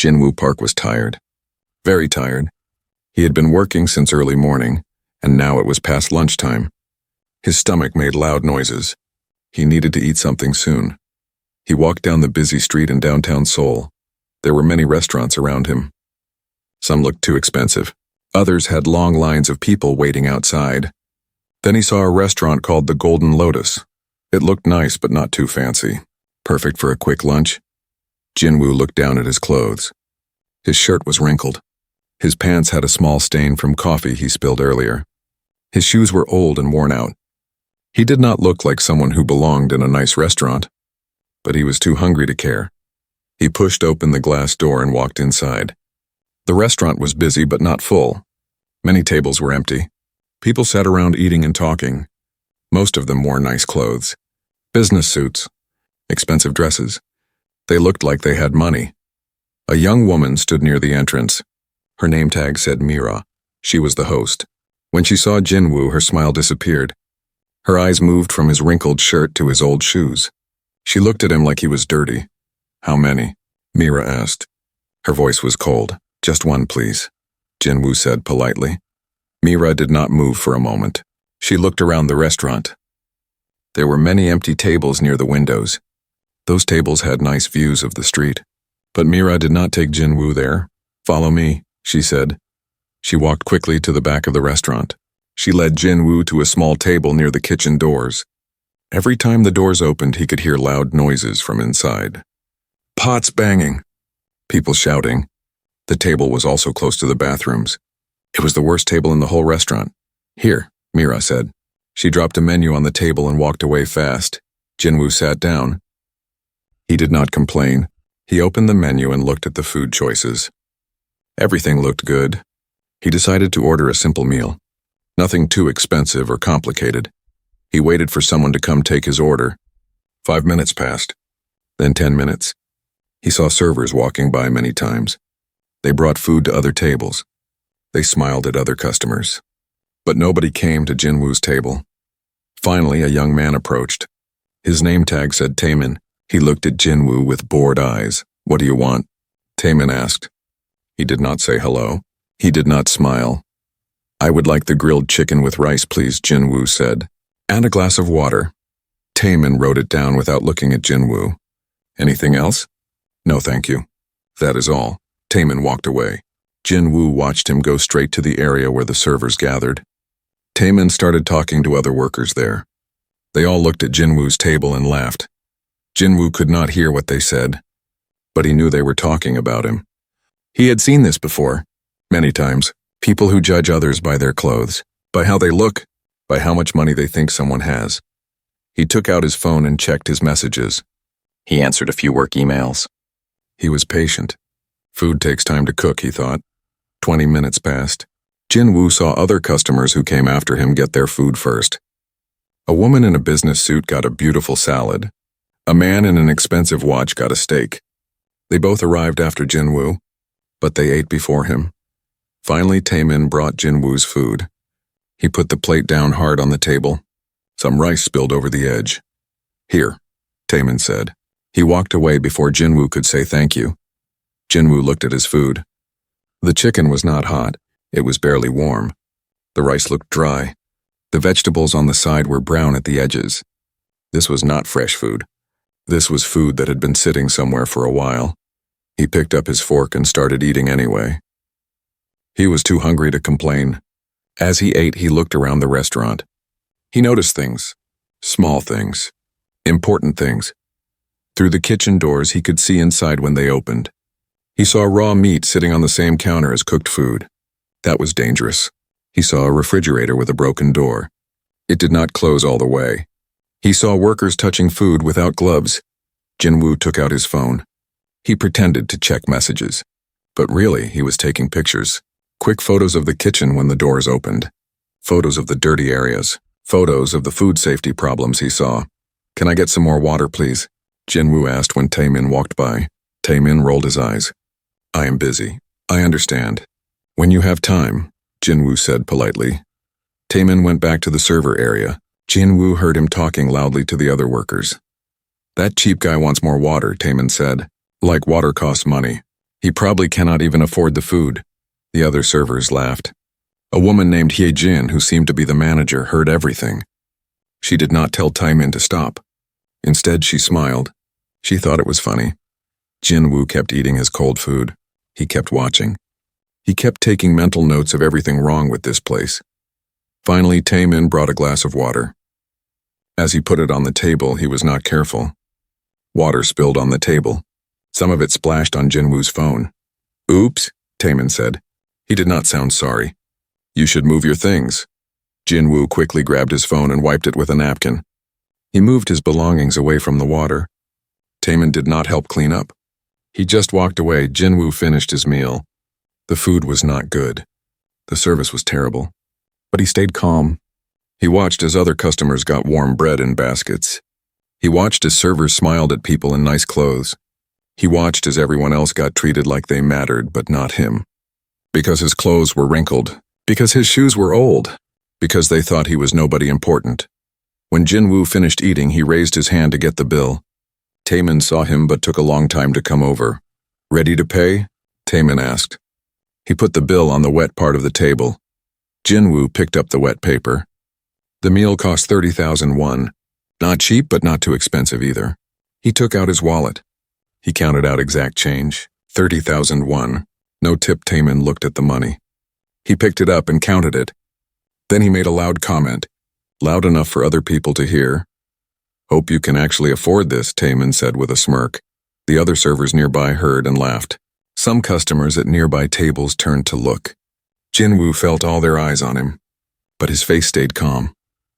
Jinwoo Park was tired. Very tired. He had been working since early morning, and now it was past lunchtime. His stomach made loud noises. He needed to eat something soon. He walked down the busy street in downtown Seoul. There were many restaurants around him. Some looked too expensive. Others had long lines of people waiting outside. Then he saw a restaurant called the Golden Lotus. It looked nice but not too fancy. Perfect for a quick lunch. Jinwoo looked down at his clothes. His shirt was wrinkled. His pants had a small stain from coffee he spilled earlier. His shoes were old and worn out. He did not look like someone who belonged in a nice restaurant, but he was too hungry to care. He pushed open the glass door and walked inside. The restaurant was busy but not full. Many tables were empty. People sat around eating and talking. Most of them wore nice clothes. Business suits. Expensive dresses. They looked like they had money. A young woman stood near the entrance. Her name tag said Mira. She was the host. When she saw Jinwoo, her smile disappeared. Her eyes moved from his wrinkled shirt to his old shoes. She looked at him like he was dirty. "How many?" Mira asked. Her voice was cold. "Just one, please," Jinwoo said politely. Mira did not move for a moment. She looked around the restaurant. There were many empty tables near the windows. Those tables had nice views of the street. But Mira did not take Jinwoo there. "Follow me," she said. She walked quickly to the back of the restaurant. She led Jinwoo to a small table near the kitchen doors. Every time the doors opened, he could hear loud noises from inside. Pots banging. People shouting. The table was also close to the bathrooms. It was the worst table in the whole restaurant. "Here," Mira said. She dropped a menu on the table and walked away fast. Jinwoo sat down. He did not complain. He opened the menu and looked at the food choices. Everything looked good. He decided to order a simple meal. Nothing too expensive or complicated. He waited for someone to come take his order. 5 minutes passed. Then 10 minutes. He saw servers walking by many times. They brought food to other tables. They smiled at other customers. But nobody came to Jinwoo's table. Finally, a young man approached. His name tag said Taemin. He looked at Jinwoo with bored eyes. "What do you want?" Taemin asked. He did not say hello. He did not smile. "I would like the grilled chicken with rice, please," Jinwoo said. "And a glass of water." Taemin wrote it down without looking at Jinwoo. "Anything else?" "No, thank you." "That is all." Taemin walked away. Jinwoo watched him go straight to the area where the servers gathered. Taemin started talking to other workers there. They all looked at Jinwoo's table and laughed. Jinwoo could not hear what they said, but he knew they were talking about him. He had seen this before, many times. People who judge others by their clothes, by how they look, by how much money they think someone has. He took out his phone and checked his messages. He answered a few work emails. He was patient. Food takes time to cook, he thought. 20 minutes passed. Jinwoo saw other customers who came after him get their food first. A woman in a business suit got a beautiful salad. A man in an expensive watch got a steak. They both arrived after Jinwoo, but they ate before him. Finally, Taemin brought Jinwoo's food. He put the plate down hard on the table. Some rice spilled over the edge. "Here," Taemin said. He walked away before Jinwoo could say thank you. Jinwoo looked at his food. The chicken was not hot. It was barely warm. The rice looked dry. The vegetables on the side were brown at the edges. This was not fresh food. This was food that had been sitting somewhere for a while. He picked up his fork and started eating anyway. He was too hungry to complain. As he ate, he looked around the restaurant. He noticed things. Small things. Important things. Through the kitchen doors, he could see inside when they opened. He saw raw meat sitting on the same counter as cooked food. That was dangerous. He saw a refrigerator with a broken door. It did not close all the way. He saw workers touching food without gloves. Jinwoo took out his phone. He pretended to check messages. But really, he was taking pictures. Quick photos of the kitchen when the doors opened. Photos of the dirty areas. Photos of the food safety problems he saw. "Can I get some more water, please?" Jinwoo asked when Taemin walked by. Taemin rolled his eyes. "I am busy. I understand." "When you have time," Jinwoo said politely. Taemin went back to the server area. Jinwoo heard him talking loudly to the other workers. "That cheap guy wants more water," Taemin said. "Like water costs money." He probably cannot even afford the food. The other servers laughed. A woman named Hye Jin, who seemed to be the manager, heard everything. She did not tell Taemin to stop. Instead, she smiled. She thought it was funny. Jin-woo kept eating his cold food. He kept watching. He kept taking mental notes of everything wrong with this place. Finally, Taemin brought a glass of water. As he put it on the table, he was not careful. Water spilled on the table. Some of it splashed on Jin-woo's phone. "Oops," Taemin said. He did not sound sorry. "You should move your things." Jin-woo quickly grabbed his phone and wiped it with a napkin. He moved his belongings away from the water. Taemin did not help clean up. He just walked away. Jin-woo finished his meal. The food was not good. The service was terrible. But he stayed calm. He watched as other customers got warm bread in baskets. He watched as servers smiled at people in nice clothes. He watched as everyone else got treated like they mattered, but not him. Because his clothes were wrinkled. Because his shoes were old. Because they thought he was nobody important. When Jin-woo finished eating, he raised his hand to get the bill. Taemin saw him but took a long time to come over. "Ready to pay?" Taemin asked. He put the bill on the wet part of the table. Jin-woo picked up the wet paper. The meal cost 30,000 won. Not cheap, but not too expensive either. He took out his wallet. He counted out exact change. 30,000 won. No tip. Taemin looked at the money. He picked it up and counted it. Then he made a loud comment. Loud enough for other people to hear. "Hope you can actually afford this," Taemin said with a smirk. The other servers nearby heard and laughed. Some customers at nearby tables turned to look. Jin-woo felt all their eyes on him. But his face stayed calm.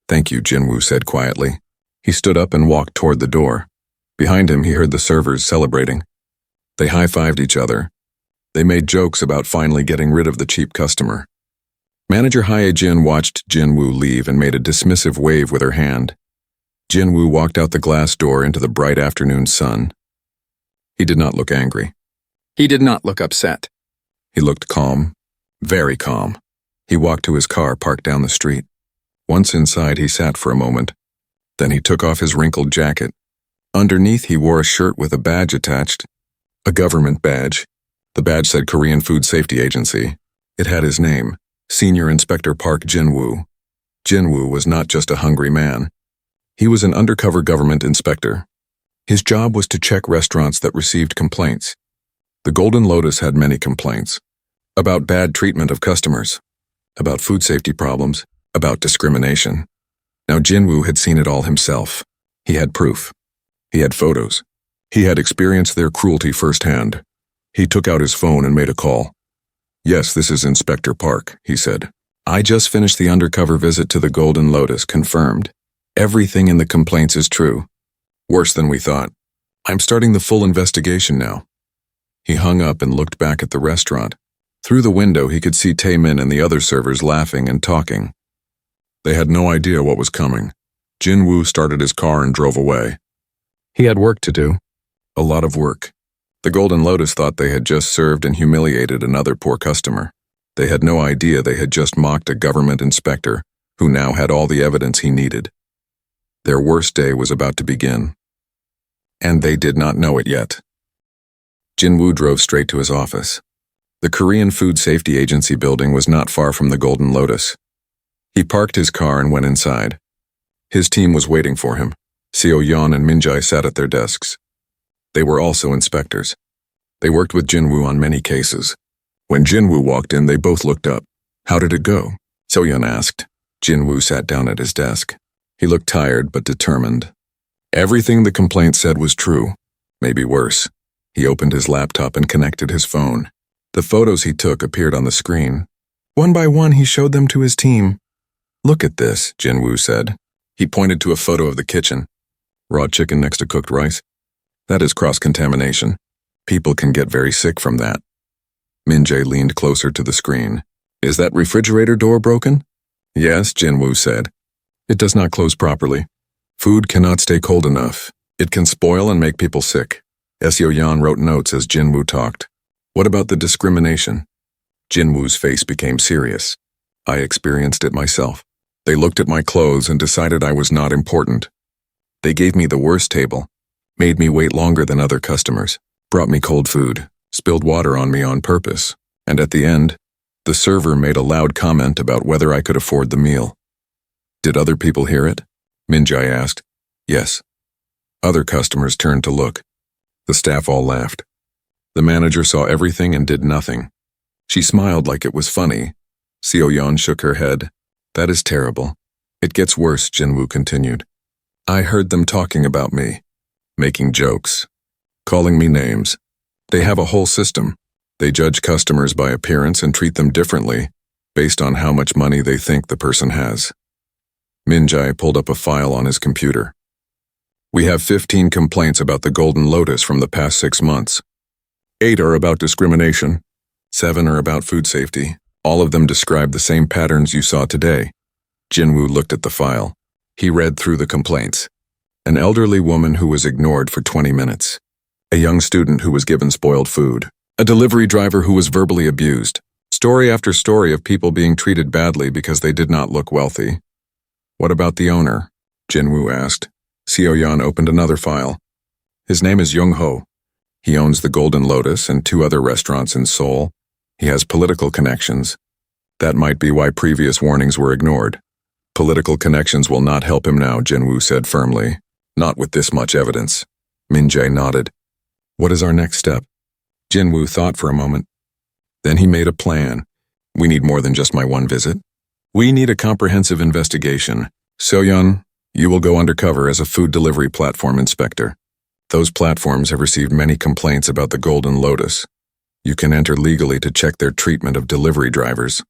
"Thank you," Jin-woo said quietly. He stood up and walked toward the door. Behind him, he heard the servers celebrating. They high-fived each other. They made jokes about finally getting rid of the cheap customer. Manager Hye Jin watched Jin-woo leave and made a dismissive wave with her hand. Jin-woo walked out the glass door into the bright afternoon sun. He did not look angry. He did not look upset. He looked calm, very calm. He walked to his car parked down the street. Once inside, he sat for a moment. Then he took off his wrinkled jacket. Underneath, he wore a shirt with a badge attached. A government badge. The badge said Korean Food Safety Agency. It had his name, Senior Inspector Park Jin-woo. Jin-woo was not just a hungry man. He was an undercover government inspector. His job was to check restaurants that received complaints. The Golden Lotus had many complaints. About bad treatment of customers. About food safety problems. About discrimination. Now Jin-woo had seen it all himself. He had proof. He had photos. He had experienced their cruelty firsthand. He took out his phone and made a call. "Yes, this is Inspector Park," he said. "I just finished the undercover visit to the Golden Lotus, confirmed. Everything in the complaints is true. Worse than we thought. I'm starting the full investigation now." He hung up and looked back at the restaurant. Through the window, he could see Taemin and the other servers laughing and talking. They had no idea what was coming. Jin-woo started his car and drove away. He had work to do. A lot of work. The Golden Lotus thought they had just served and humiliated another poor customer. They had no idea they had just mocked a government inspector who now had all the evidence he needed. Their worst day was about to begin. And they did not know it yet. Jin-woo drove straight to his office. The Korean Food Safety Agency building was not far from the Golden Lotus. He parked his car and went inside. His team was waiting for him. Seo-yeon and Min-jae sat at their desks. They were also inspectors. They worked with Jin-woo on many cases. When Jin-woo walked in, they both looked up. "How did it go?" Seo-yeon asked. Jin-woo sat down at his desk. He looked tired but determined. Everything the complaint said was true. Maybe worse. He opened his laptop and connected his phone. The photos he took appeared on the screen. One by one, he showed them to his team. "Look at this," Jin-woo said. He pointed to a photo of the kitchen. Raw chicken next to cooked rice. That is cross-contamination. People can get very sick from that. Min-jae leaned closer to the screen. "Is that refrigerator door broken?" "Yes," Jin-woo said. "It does not close properly. Food cannot stay cold enough. It can spoil and make people sick." Seo-yeon wrote notes as Jin-woo talked. "What about the discrimination?" Jin-woo's face became serious. "I experienced it myself. They looked at my clothes and decided I was not important. They gave me the worst table, made me wait longer than other customers, brought me cold food. spilled water on me on purpose, and at the end, the server made a loud comment about whether I could afford the meal. Did other people hear it? Minjai asked. Yes. Other customers turned to look. The staff all laughed. The manager saw everything and did nothing. She smiled like it was funny. Xiaoyan shook her head. That is terrible. It gets worse, Jinwoo continued. I heard them talking about me, making jokes, calling me names. They have a whole system. They judge customers by appearance and treat them differently, based on how much money they think the person has. Minjai pulled up a file on his computer. We have 15 complaints about the Golden Lotus from the past 6 months. 8 are about discrimination. 7 are about food safety. All of them describe the same patterns you saw today. Jinwoo looked at the file. He read through the complaints. An elderly woman who was ignored for 20 minutes. A young student who was given spoiled food. A delivery driver who was verbally abused. Story after story of people being treated badly because they did not look wealthy. What about the owner? Jinwoo asked. Xiaoyan opened another file. His name is Young Ho. He owns the Golden Lotus and 2 other restaurants in Seoul. He has political connections. That might be why previous warnings were ignored. Political connections will not help him now, Jinwoo said firmly. Not with this much evidence. Minjai nodded. What is our next step? Jinwoo thought for a moment. Then he made a plan. We need more than just my one visit. We need a comprehensive investigation. Soyeon, you will go undercover as a food delivery platform inspector. Those platforms have received many complaints about the Golden Lotus. You can enter legally to check their treatment of delivery drivers.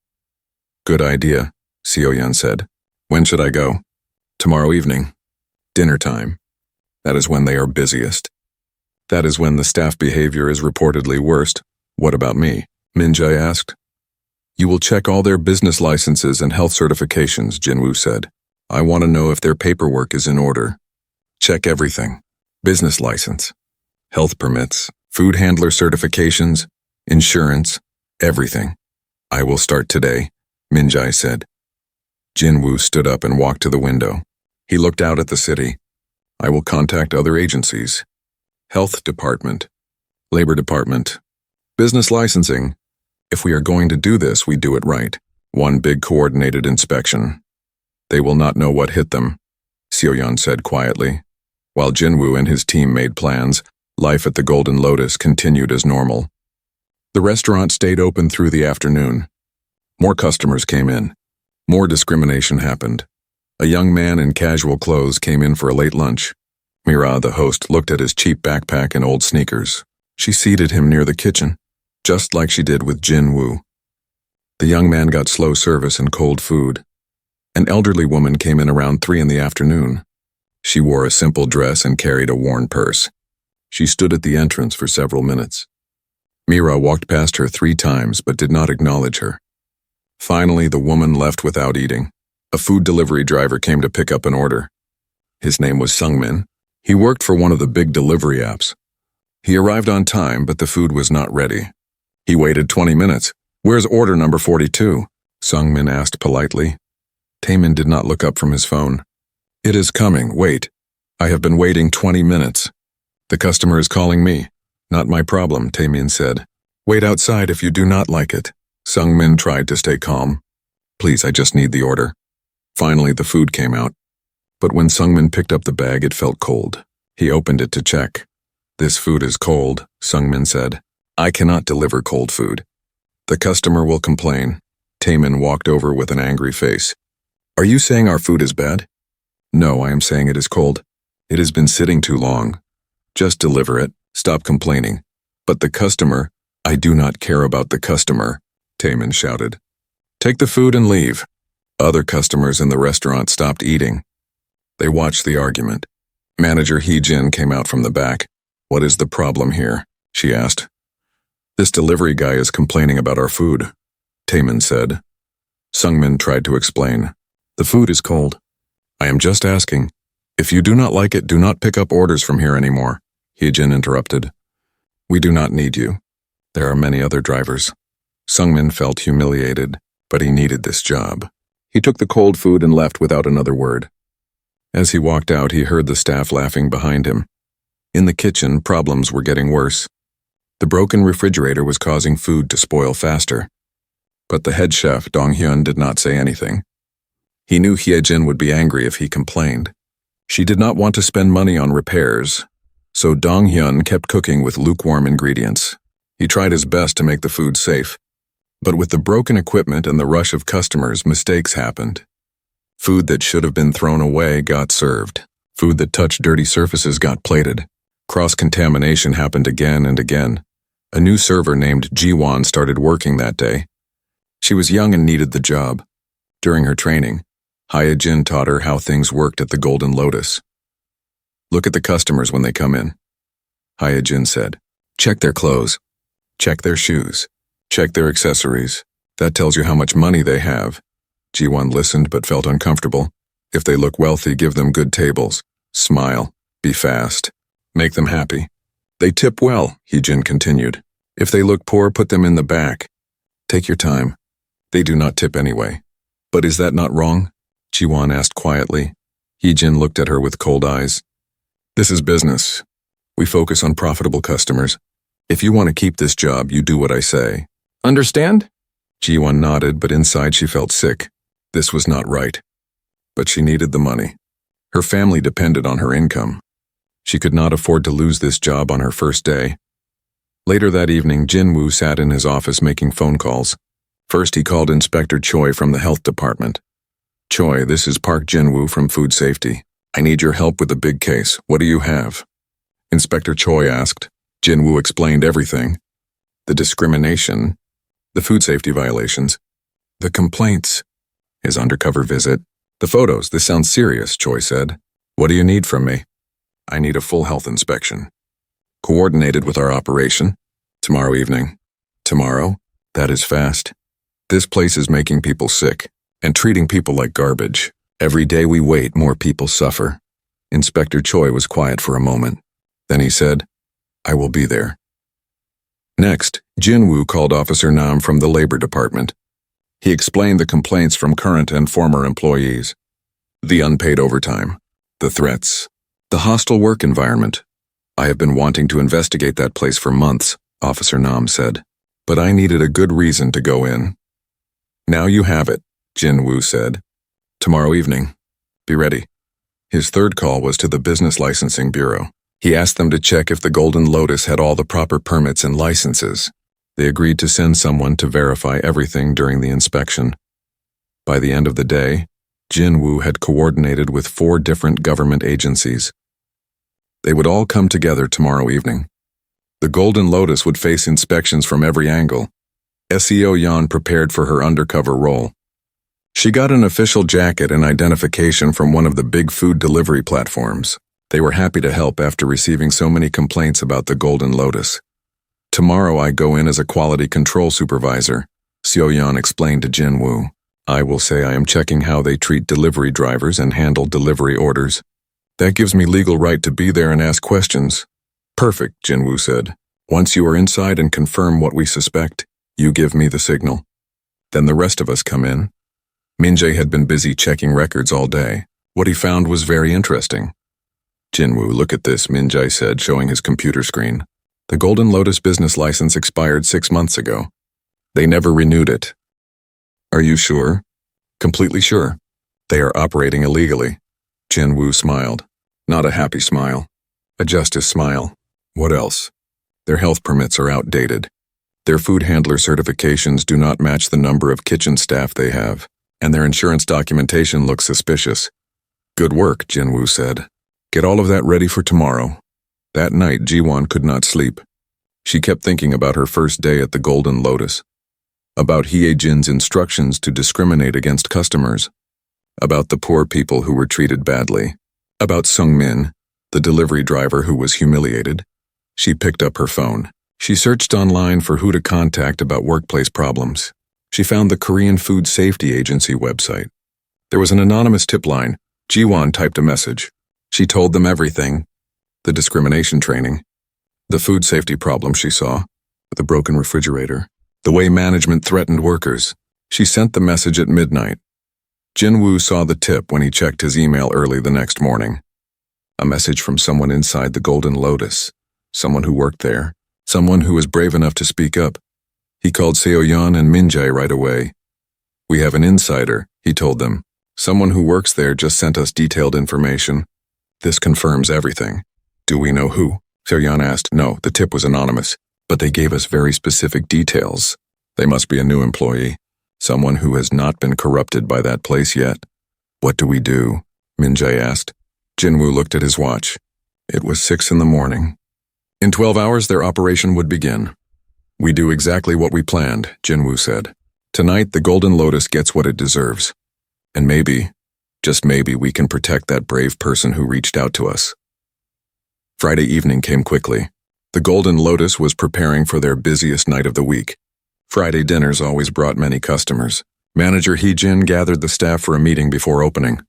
Good idea, Xiaoyan said. When should I go? Tomorrow evening. Dinner time. That is when they are busiest. That is when the staff behavior is reportedly worst. What about me? Minjai asked. You will check all their business licenses and health certifications, Jinwoo said. I want to know if their paperwork is in order. Check everything. Business license, health permits, food handler certifications, insurance, everything. I will start today, Minjai said. Jinwoo stood up and walked to the window. He looked out at the city. I will contact other agencies. Health department, labor department, business licensing. If we are going to do this, we do it right. One big coordinated inspection. They will not know what hit them, Xiaoyan said quietly. While Jinwoo and his team made plans, life at the Golden Lotus continued as normal. The restaurant stayed open through the afternoon. More customers came in. More discrimination happened. A young man in casual clothes came in for a late lunch. Mira, the host, looked at his cheap backpack and old sneakers. She seated him near the kitchen, just like she did with Jinwoo. The young man got slow service and cold food. An elderly woman came in around 3 in the afternoon. She wore a simple dress and carried a worn purse. She stood at the entrance for several minutes. Mira walked past her 3 times but did not acknowledge her. Finally, the woman left without eating. A food delivery driver came to pick up an order. His name was Sungmin. He worked for one of the big delivery apps. He arrived on time, but the food was not ready. He waited 20 minutes. Where's order number 42? Sungmin asked politely. Taemin did not look up from his phone. It is coming, wait. I have been waiting 20 minutes. The customer is calling me. Not my problem, Taemin said. Wait outside if you do not like it. Sungmin tried to stay calm. Please, I just need the order. Finally, the food came out. But when Sungmin picked up the bag, it felt cold. He opened it to check. This food is cold, Sungmin said. I cannot deliver cold food. The customer will complain. Taemin walked over with an angry face. Are you saying our food is bad? No, I am saying it is cold. It has been sitting too long. Just deliver it. Stop complaining. But the customer, I do not care about the customer, Taemin shouted. Take the food and leave. Other customers in the restaurant stopped eating. They watched the argument. Manager Hee-jin came out from the back. What is the problem here? She asked. This delivery guy is complaining about our food, Taemin said. Sungmin tried to explain. The food is cold. I am just asking. If you do not like it, do not pick up orders from here anymore, Hee-jin interrupted. We do not need you. There are many other drivers. Sungmin felt humiliated, but he needed this job. He took the cold food and left without another word. As he walked out, he heard the staff laughing behind him. In the kitchen, problems were getting worse. The broken refrigerator was causing food to spoil faster. But the head chef, Dong-hyun, did not say anything. He knew Hye-jin would be angry if he complained. She did not want to spend money on repairs, so Dong-hyun kept cooking with lukewarm ingredients. He tried his best to make the food safe. But with the broken equipment and the rush of customers, mistakes happened. Food that should have been thrown away got served. Food that touched dirty surfaces got plated. Cross-contamination happened again and again. A new server named Ji-won started working that day. She was young and needed the job. During her training, Hye-jin taught her how things worked at the Golden Lotus. Look at the customers when they come in, Hye-jin said. Check their clothes. Check their shoes. Check their accessories. That tells you how much money they have. Ji-won listened but felt uncomfortable. If they look wealthy, give them good tables. Smile. Be fast. Make them happy. They tip well, Hye-jin continued. If they look poor, put them in the back. Take your time. They do not tip anyway. But is that not wrong? Ji-won asked quietly. Hye-jin looked at her with cold eyes. This is business. We focus on profitable customers. If you want to keep this job, you do what I say. Understand? Ji-won nodded, but inside she felt sick. This was not right. But she needed the money. Her family depended on her income. She could not afford to lose this job on her first day. Later that evening, Jin-woo sat in his office making phone calls. First, he called Inspector Choi from the health department. Choi, this is Park Jin-woo from Food Safety. I need your help with a big case. What do you have? Inspector Choi asked. Jin-woo explained everything. The discrimination, the food safety violations, the complaints, his undercover visit, the photos. This sounds serious, Choi said. What do you need from me? I need a full health inspection. Coordinated with our operation. Tomorrow evening. Tomorrow? That is fast. This place is making people sick and treating people like garbage. Every day we wait, more people suffer. Inspector Choi was quiet for a moment. Then he said, I will be there. Next, Jin-woo called Officer Nam from the Labor Department. He explained the complaints from current and former employees. The unpaid overtime. The threats. The hostile work environment. I have been wanting to investigate that place for months, Officer Nam said. But I needed a good reason to go in. Now you have it, Jin-woo said. Tomorrow evening. Be ready. His third call was to the Business Licensing Bureau. He asked them to check if the Golden Lotus had all the proper permits and licenses. They agreed to send someone to verify everything during the inspection. By the end of the day, Jin-woo had coordinated with 4 different government agencies. They would all come together tomorrow evening. The Golden Lotus would face inspections from every angle. Seo Yeon prepared for her undercover role. She got an official jacket and identification from one of the big food delivery platforms. They were happy to help after receiving so many complaints about the Golden Lotus. Tomorrow I go in as a quality control supervisor, Seo Yeon explained to Jin-woo. I will say I am checking how they treat delivery drivers and handle delivery orders. That gives me legal right to be there and ask questions. Perfect, Jin-woo said. Once you are inside and confirm what we suspect, you give me the signal. Then the rest of us come in. Min-jae had been busy checking records all day. What he found was very interesting. Jin-woo, look at this, Min-jae said, showing his computer screen. The Golden Lotus business license expired 6 months ago. They never renewed it. Are you sure? Completely sure. They are operating illegally. Jin-woo smiled. Not a happy smile. A justice smile. What else? Their health permits are outdated. Their food handler certifications do not match the number of kitchen staff they have, and their insurance documentation looks suspicious. Good work, Jin-woo said. Get all of that ready for tomorrow. That night, Ji-won could not sleep. She kept thinking about her first day at the Golden Lotus, about Hye-jin's instructions to discriminate against customers, about the poor people who were treated badly, about Sung-min, the delivery driver who was humiliated. She picked up her phone. She searched online for who to contact about workplace problems. She found the Korean Food Safety Agency website. There was an anonymous tip line. Ji-won typed a message. She told them everything. The discrimination training, the food safety problem she saw, the broken refrigerator, the way management threatened workers. She sent the message at midnight. Jin-woo saw the tip when he checked his email early the next morning. A message from someone inside the Golden Lotus, someone who worked there, Someone who was brave enough to speak up. He called Seo-yeon and Min-jae right away. "We have an insider," he told them. "Someone who works there just sent us detailed information. This confirms everything." "Do we know who?" Seo-yeon asked. "No, the tip was anonymous, but they gave us very specific details. They must be a new employee, someone who has not been corrupted by that place yet." "What do we do?" Min-jae asked. Jin-woo looked at his watch. It was 6 in the morning. In 12 hours, their operation would begin. "We do exactly what we planned," Jin-woo said. "Tonight, the Golden Lotus gets what it deserves. And maybe, just maybe, we can protect that brave person who reached out to us." Friday evening came quickly. The Golden Lotus was preparing for their busiest night of the week. Friday dinners always brought many customers. Manager Hee-jin gathered the staff for a meeting before opening.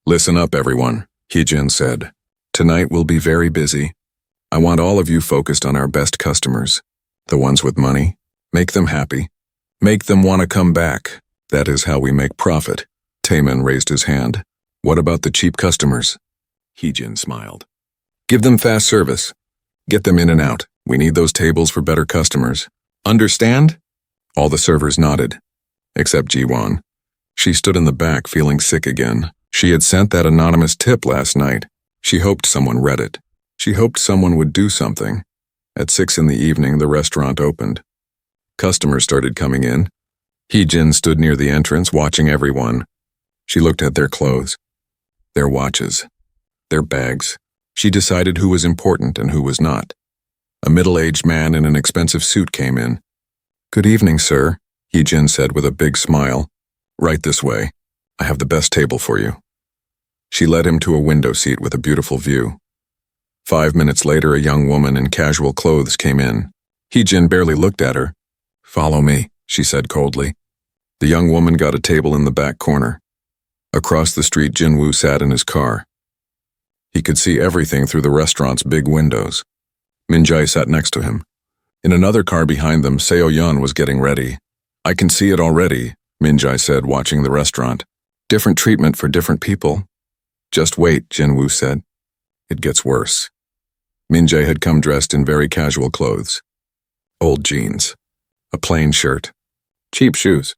"Listen up, everyone," Hee-jin said. "Tonight will be very busy. I want all of you focused on our best customers, the ones with money. Make them happy. Make them want to come back. That is how we make profit." Taemin raised his hand. "What about the cheap customers?" Hee-jin smiled. "Give them fast service. Get them in and out. We need those tables for better customers. Understand?" All the servers nodded, except Ji-won. She stood in the back feeling sick again. She had sent that anonymous tip last night. She hoped someone read it. She hoped someone would do something. At 6 in the evening, the restaurant opened. Customers started coming in. Hee-jin stood near the entrance, watching everyone. She looked at their clothes, their watches, their bags. She decided who was important and who was not. A middle-aged man in an expensive suit came in. "Good evening, sir," Hee-jin said with a big smile. "Right this way. I have the best table for you." She led him to a window seat with a beautiful view. 5 minutes later, a young woman in casual clothes came in. Hee-jin barely looked at her. "Follow me," she said coldly. The young woman got a table in the back corner. Across the street, Jin-woo sat in his car. He could see everything through the restaurant's big windows. Min-jae sat next to him. In another car behind them, Seo-yeon was getting ready. "I can see it already," Min-jae said, watching the restaurant. "Different treatment for different people." "Just wait," Jin-woo said. "It gets worse." Min-jae had come dressed in very casual clothes. Old jeans, a plain shirt, cheap shoes.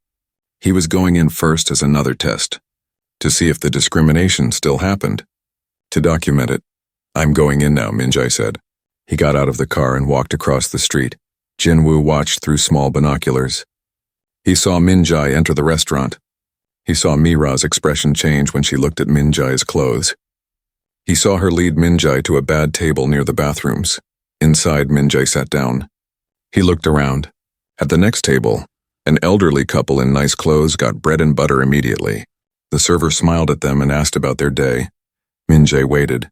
He was going in first as another test, to see if the discrimination still happened. To document it. "I'm going in now," Min-jae said. He got out of the car and walked across the street. Jin-woo watched through small binoculars. He saw Min-jae enter the restaurant. He saw Mira's expression change when she looked at Min-jae's clothes. He saw her lead Min-jae to a bad table near the bathrooms. Inside, Min-jae sat down. He looked around. At the next table, an elderly couple in nice clothes got bread and butter immediately. The server smiled at them and asked about their day. Min-jae waited.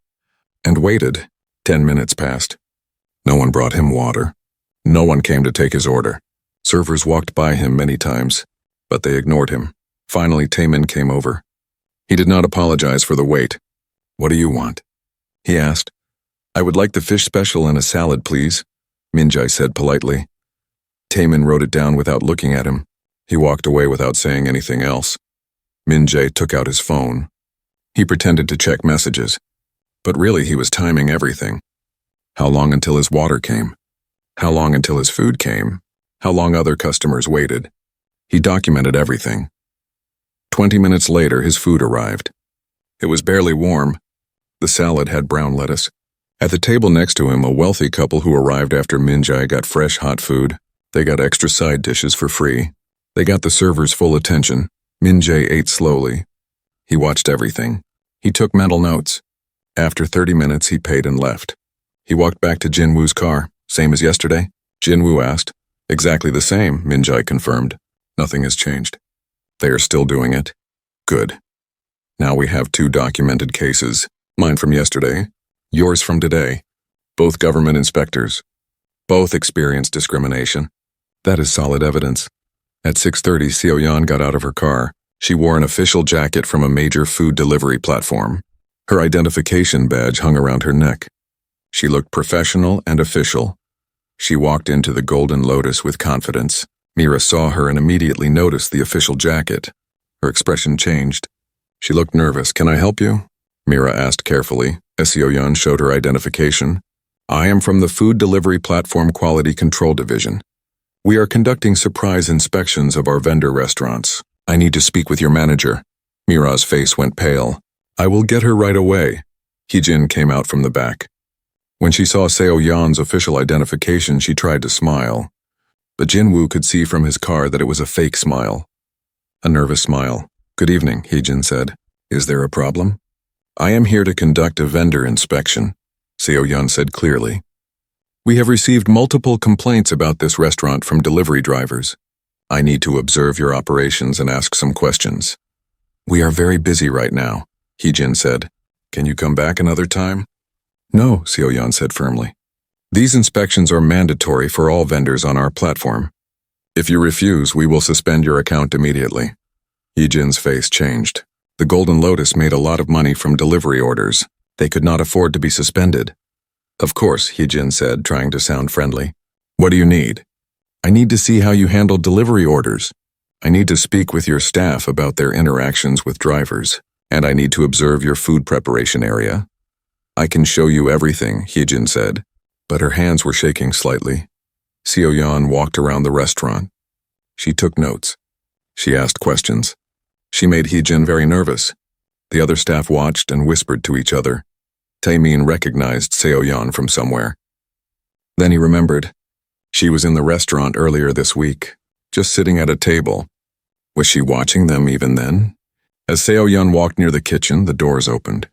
And waited. 10 minutes passed. No one brought him water. No one came to take his order. Servers walked by him many times, but they ignored him. Finally, Taemin came over. He did not apologize for the wait. "What do you want?" he asked. "I would like the fish special and a salad, please," Min-jae said politely. Taemin wrote it down without looking at him. He walked away without saying anything else. Min-jae took out his phone. He pretended to check messages, but really he was timing everything. How long until his water came? How long until his food came? How long other customers waited? He documented everything. 20 minutes later, his food arrived. It was barely warm. The salad had brown lettuce. At the table next to him, a wealthy couple who arrived after Min-jae got fresh hot food. They got extra side dishes for free. They got the server's full attention. Min-jae ate slowly. He watched everything. He took mental notes. After 30 minutes, he paid and left. He walked back to Jin-woo's car. "Same as yesterday?" Jin-woo asked. "Exactly the same," Min-jae confirmed. "Nothing has changed." "They are still doing it?" "Good. Now we have 2 documented cases. Mine from yesterday, yours from today. Both government inspectors. Both experienced discrimination. That is solid evidence." At 6:30, Seo-yeon got out of her car. She wore an official jacket from a major food delivery platform. Her identification badge hung around her neck. She looked professional and official. She walked into the Golden Lotus with confidence. Mira saw her and immediately noticed the official jacket. Her expression changed. She looked nervous. "Can I help you?" Mira asked carefully, as Seo-yeon showed her identification. I am from the Food Delivery Platform Quality Control Division. We are conducting surprise inspections of our vendor restaurants. I need to speak with your manager. Mira's face went pale. I will get her right away. Heejin came out from the back. When she saw Seo Yeon's official identification, she tried to smile. But Jinwoo could see from his car that it was a fake smile. A nervous smile. Good evening, Heejin said. Is there a problem? I am here to conduct a vendor inspection, Seo Yeon said clearly. We have received multiple complaints about this restaurant from delivery drivers. I need to observe your operations and ask some questions. We are very busy right now, Heejin said. Can you come back another time? No, Seo Yeon said firmly. These inspections are mandatory for all vendors on our platform. If you refuse, we will suspend your account immediately. Heejin's face changed. The Golden Lotus made a lot of money from delivery orders. They could not afford to be suspended. Of course, Heejin said, trying to sound friendly. What do you need? I need to see how you handle delivery orders. I need to speak with your staff about their interactions with drivers, and I need to observe your food preparation area. I can show you everything, Heejin said, but her hands were shaking slightly. Seo Yeon walked around the restaurant. She took notes. She asked questions. She made Heejin very nervous. The other staff watched and whispered to each other. Taemin recognized Seo Yeon from somewhere. Then he remembered. She was in the restaurant earlier this week, just sitting at a table. Was she watching them even then? As Seo Yeon walked near the kitchen, the doors opened.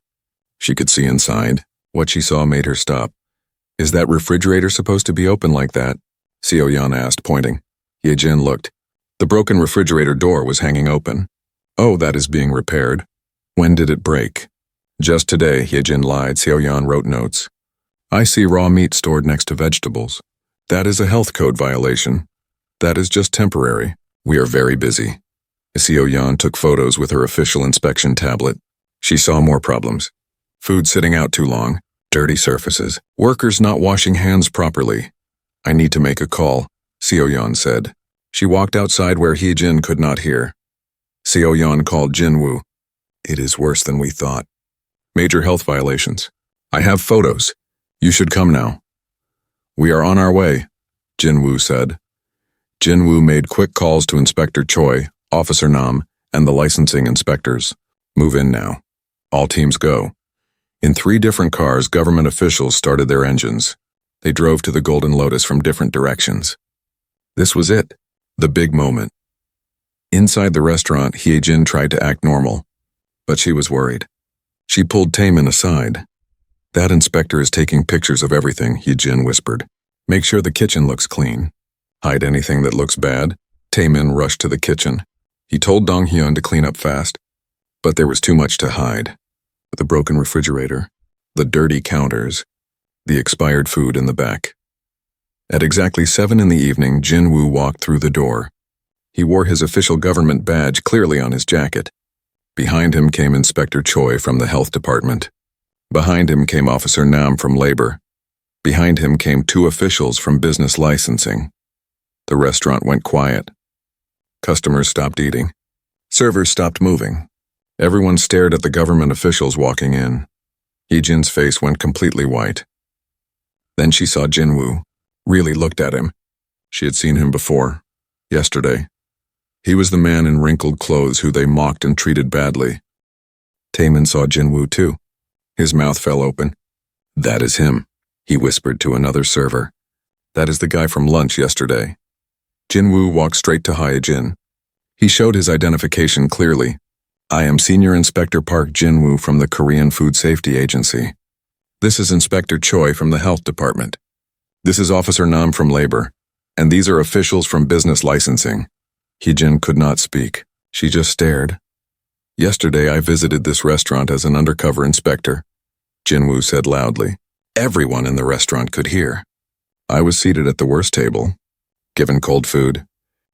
She could see inside. What she saw made her stop. Is that refrigerator supposed to be open like that? Seo Yeon asked, pointing. Heejin looked. The broken refrigerator door was hanging open. Oh, that is being repaired. When did it break? Just today, Heejin lied. Seo Yeon wrote notes. I see raw meat stored next to vegetables. That is a health code violation. That is just temporary. We are very busy. Seo Yeon took photos with her official inspection tablet. She saw more problems. Food sitting out too long, dirty surfaces, workers not washing hands properly. I need to make a call, Seo Yeon said. She walked outside where Heejin could not hear. Seo Yeon called Jinwoo. It is worse than we thought. Major health violations. I have photos. You should come now. We are on our way, Jinwoo said. Jinwoo made quick calls to Inspector Choi, Officer Nam, and the licensing inspectors. Move in now. All teams go. In 3 different cars, government officials started their engines. They drove to the Golden Lotus from different directions. This was it, the big moment. Inside the restaurant, Heejin tried to act normal, but she was worried. She pulled Taemin aside. That inspector is taking pictures of everything, Heejin whispered. Make sure the kitchen looks clean. Hide anything that looks bad. Taemin rushed to the kitchen. He told Dong-hyun to clean up fast, but there was too much to hide. The broken refrigerator, the dirty counters, the expired food in the back. At exactly 7 in the evening, Jinwoo walked through the door. He wore his official government badge clearly on his jacket. Behind him came Inspector Choi from the health department. Behind him came Officer Nam from labor. Behind him came 2 officials from business licensing. The restaurant went quiet. Customers stopped eating. Servers stopped moving. Everyone stared at the government officials walking in. Heejin's face went completely white. Then she saw Jinwoo, really looked at him. She had seen him before, yesterday. He was the man in wrinkled clothes who they mocked and treated badly. Taemin saw Jinwoo too. His mouth fell open. That is him, he whispered to another server. That is the guy from lunch yesterday. Jinwoo walked straight to Hyejin. He showed his identification clearly. I am Senior Inspector Park Jinwoo from the Korean Food Safety Agency. This is Inspector Choi from the Health Department. This is Officer Nam from Labor. And these are officials from business licensing. Heejin could not speak. She just stared. Yesterday I visited this restaurant as an undercover inspector, Jinwoo said loudly. Everyone in the restaurant could hear. I was seated at the worst table, given cold food,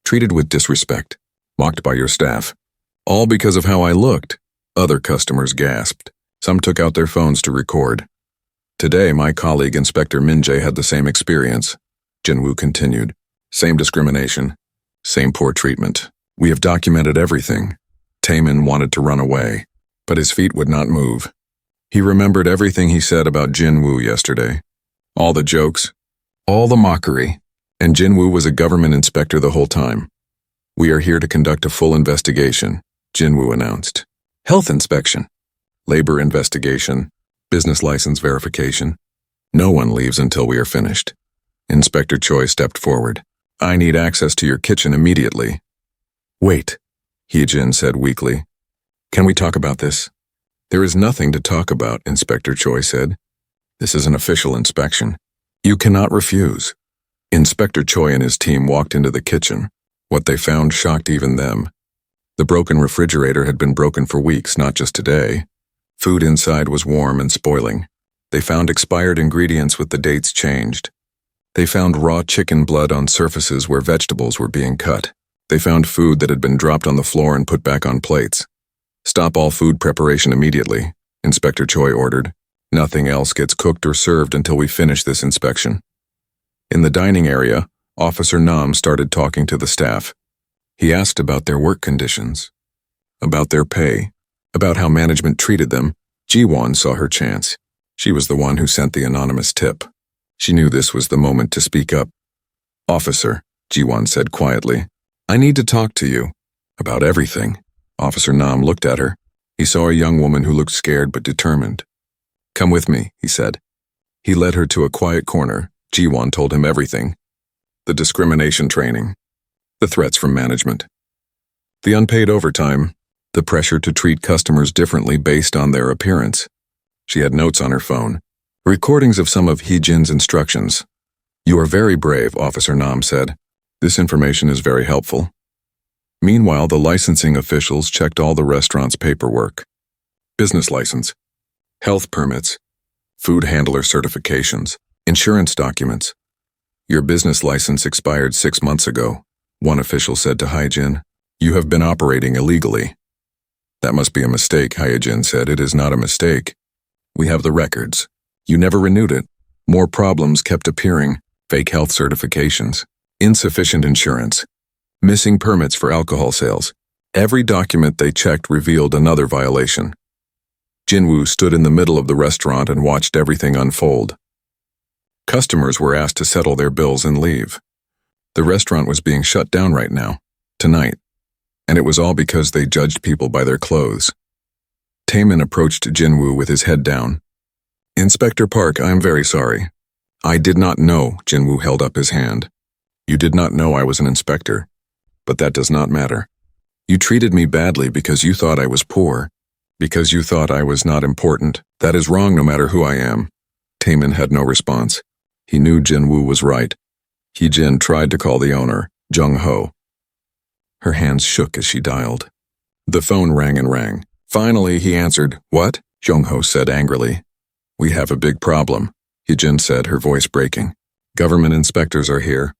treated with disrespect, mocked by your staff. All because of how I looked. Other customers gasped. Some took out their phones to record. Today, my colleague Inspector Min-jae had the same experience, Jinwoo continued. Same discrimination, same poor treatment. We have documented everything. Taemin wanted to run away, but his feet would not move. He remembered everything he said about Jinwoo yesterday. All the jokes, all the mockery, and Jinwoo was a government inspector the whole time. "We are here to conduct a full investigation," Jinwoo announced. "Health inspection, labor investigation, business license verification. No one leaves until we are finished." Inspector Choi stepped forward. "I need access to your kitchen immediately." "Wait," Hee-jin said weakly. "Can we talk about this?" "There is nothing to talk about," Inspector Choi said. "This is an official inspection. You cannot refuse." Inspector Choi and his team walked into the kitchen. What they found shocked even them. The broken refrigerator had been broken for weeks, not just today. Food inside was warm and spoiling. They found expired ingredients with the dates changed. They found raw chicken blood on surfaces where vegetables were being cut. They found food that had been dropped on the floor and put back on plates. "Stop all food preparation immediately," Inspector Choi ordered. "Nothing else gets cooked or served until we finish this inspection." In the dining area, Officer Nam started talking to the staff. He asked about their work conditions, about their pay, about how management treated them. Ji-won saw her chance. She was the one who sent the anonymous tip. She knew this was the moment to speak up. "Officer," Ji-won said quietly, "I need to talk to you about everything." Officer Nam looked at her. He saw a young woman who looked scared but determined. "Come with me," he said. He led her to a quiet corner. Ji-won told him everything. The discrimination training, the threats from management, the unpaid overtime, the pressure to treat customers differently based on their appearance. She had notes on her phone, recordings of some of Hee-jin's instructions. "You are very brave," Officer Nam said. "This information is very helpful." Meanwhile, the licensing officials checked all the restaurant's paperwork. Business license, health permits, food handler certifications, insurance documents. "Your business license expired 6 months ago," one official said to Hye-jin. "You have been operating illegally." "That must be a mistake," Hye-jin said. "It is not a mistake. We have the records. You never renewed it." More problems kept appearing. Fake health certifications, insufficient insurance, missing permits for alcohol sales. Every document they checked revealed another violation. Jinwoo stood in the middle of the restaurant and watched everything unfold. Customers were asked to settle their bills and leave. The restaurant was being shut down right now, tonight, and it was all because they judged people by their clothes. Taemin approached Jinwoo with his head down. "Inspector Park, I am very sorry. I did not know," Jinwoo held up his hand. "You did not know I was an inspector, but that does not matter. You treated me badly because you thought I was poor, because you thought I was not important. That is wrong no matter who I am." Taemin had no response. He knew Jinwoo was right. Hee-jin tried to call the owner, Jung-ho. Her hands shook as she dialed. The phone rang and rang. Finally, he answered. "What?" Jung-ho said angrily. "We have a big problem," Hee-jin said, her voice breaking. "Government inspectors are here.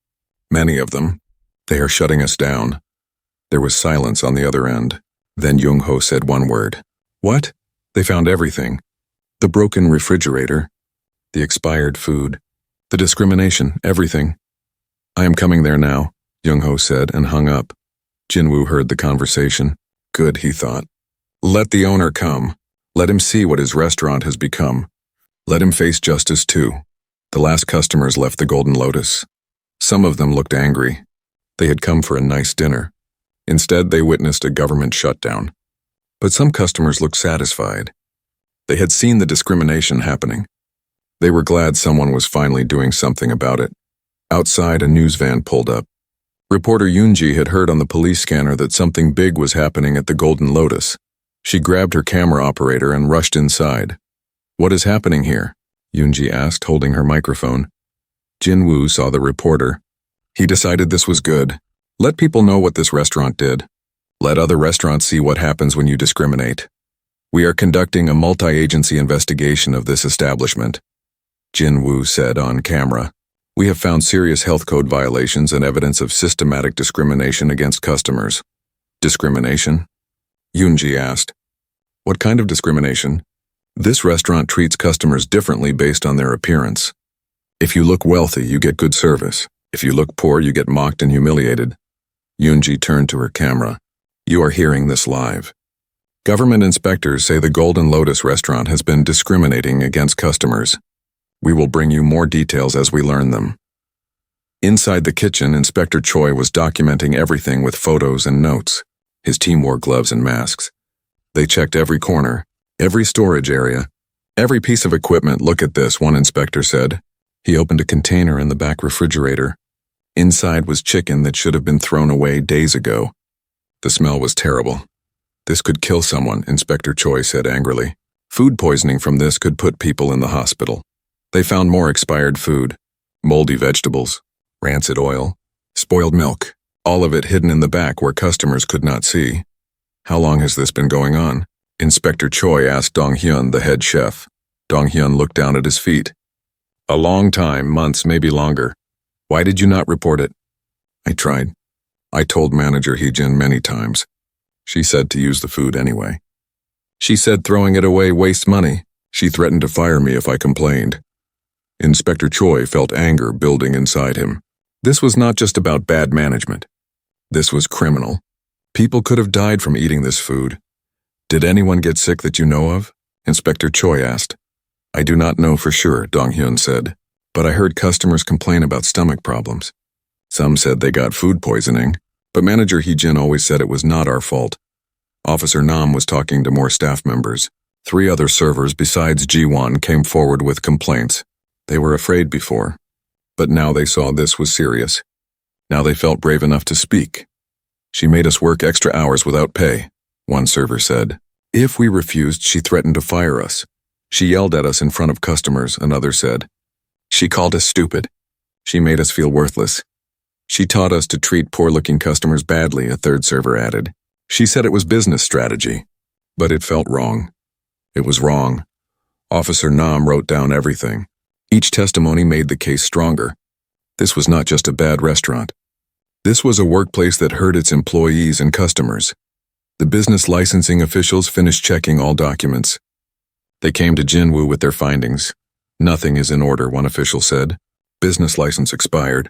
Many of them. They are shutting us down." There was silence on the other end. Then Jung-ho said one word. "What?" "They found everything. The broken refrigerator, the expired food, the discrimination, everything." "I am coming there now," Jung-ho said and hung up. Jinwoo heard the conversation. Good, he thought. Let the owner come. Let him see what his restaurant has become. Let him face justice too. The last customers left the Golden Lotus. Some of them looked angry. They had come for a nice dinner. Instead, they witnessed a government shutdown. But some customers looked satisfied. They had seen the discrimination happening. They were glad someone was finally doing something about it. Outside, a news van pulled up. Reporter Yoonji had heard on the police scanner that something big was happening at the Golden Lotus. She grabbed her camera operator and rushed inside. "What is happening here?" Yoonji asked, holding her microphone. Jinwoo saw the reporter. He decided this was good. Let people know what this restaurant did. Let other restaurants see what happens when you discriminate. We are conducting a multi-agency investigation of this establishment. Jinwoo said on camera. We have found serious health code violations and evidence of systematic discrimination against customers. Discrimination? Yoonji asked. What kind of discrimination? This restaurant treats customers differently based on their appearance. If you look wealthy, you get good service. If you look poor, you get mocked and humiliated. Yoonji turned to her camera. You are hearing this live. Government inspectors say the Golden Lotus restaurant has been discriminating against customers. We will bring you more details as we learn them. Inside the kitchen, Inspector Choi was documenting everything with photos and notes. His team wore gloves and masks. They checked every corner, every storage area, every piece of equipment. Look at this, one inspector said. He opened a container in the back refrigerator. Inside was chicken that should have been thrown away days ago. The smell was terrible. This could kill someone, Inspector Choi said angrily. Food poisoning from this could put people in the hospital. They found more expired food, moldy vegetables, rancid oil, spoiled milk, all of it hidden in the back where customers could not see. How long has this been going on? Inspector Choi asked Dong-hyun, the head chef. Dong-hyun looked down at his feet. A long time, months, maybe longer. Why did you not report it? I tried. I told Manager Hee-jin many times. She said to use the food anyway. She said throwing it away wastes money. She threatened to fire me if I complained. Inspector Choi felt anger building inside him. This was not just about bad management. This was criminal. People could have died from eating this food. Did anyone get sick that you know of? Inspector Choi asked. I do not know for sure, Dong-hyun said, but I heard customers complain about stomach problems. Some said they got food poisoning, but Manager Hee-jin always said it was not our fault. Officer Nam was talking to more staff members. 3 other servers besides Ji-won came forward with complaints. They were afraid before, but now they saw this was serious. Now they felt brave enough to speak. She made us work extra hours without pay, one server said. If we refused, she threatened to fire us. She yelled at us in front of customers, another said. She called us stupid. She made us feel worthless. She taught us to treat poor-looking customers badly, a third server added. She said it was business strategy, but it felt wrong. It was wrong. Officer Nam wrote down everything. Each testimony made the case stronger. This was not just a bad restaurant. This was a workplace that hurt its employees and customers. The business licensing officials finished checking all documents. They came to Jinwoo with their findings. Nothing is in order, one official said. Business license expired.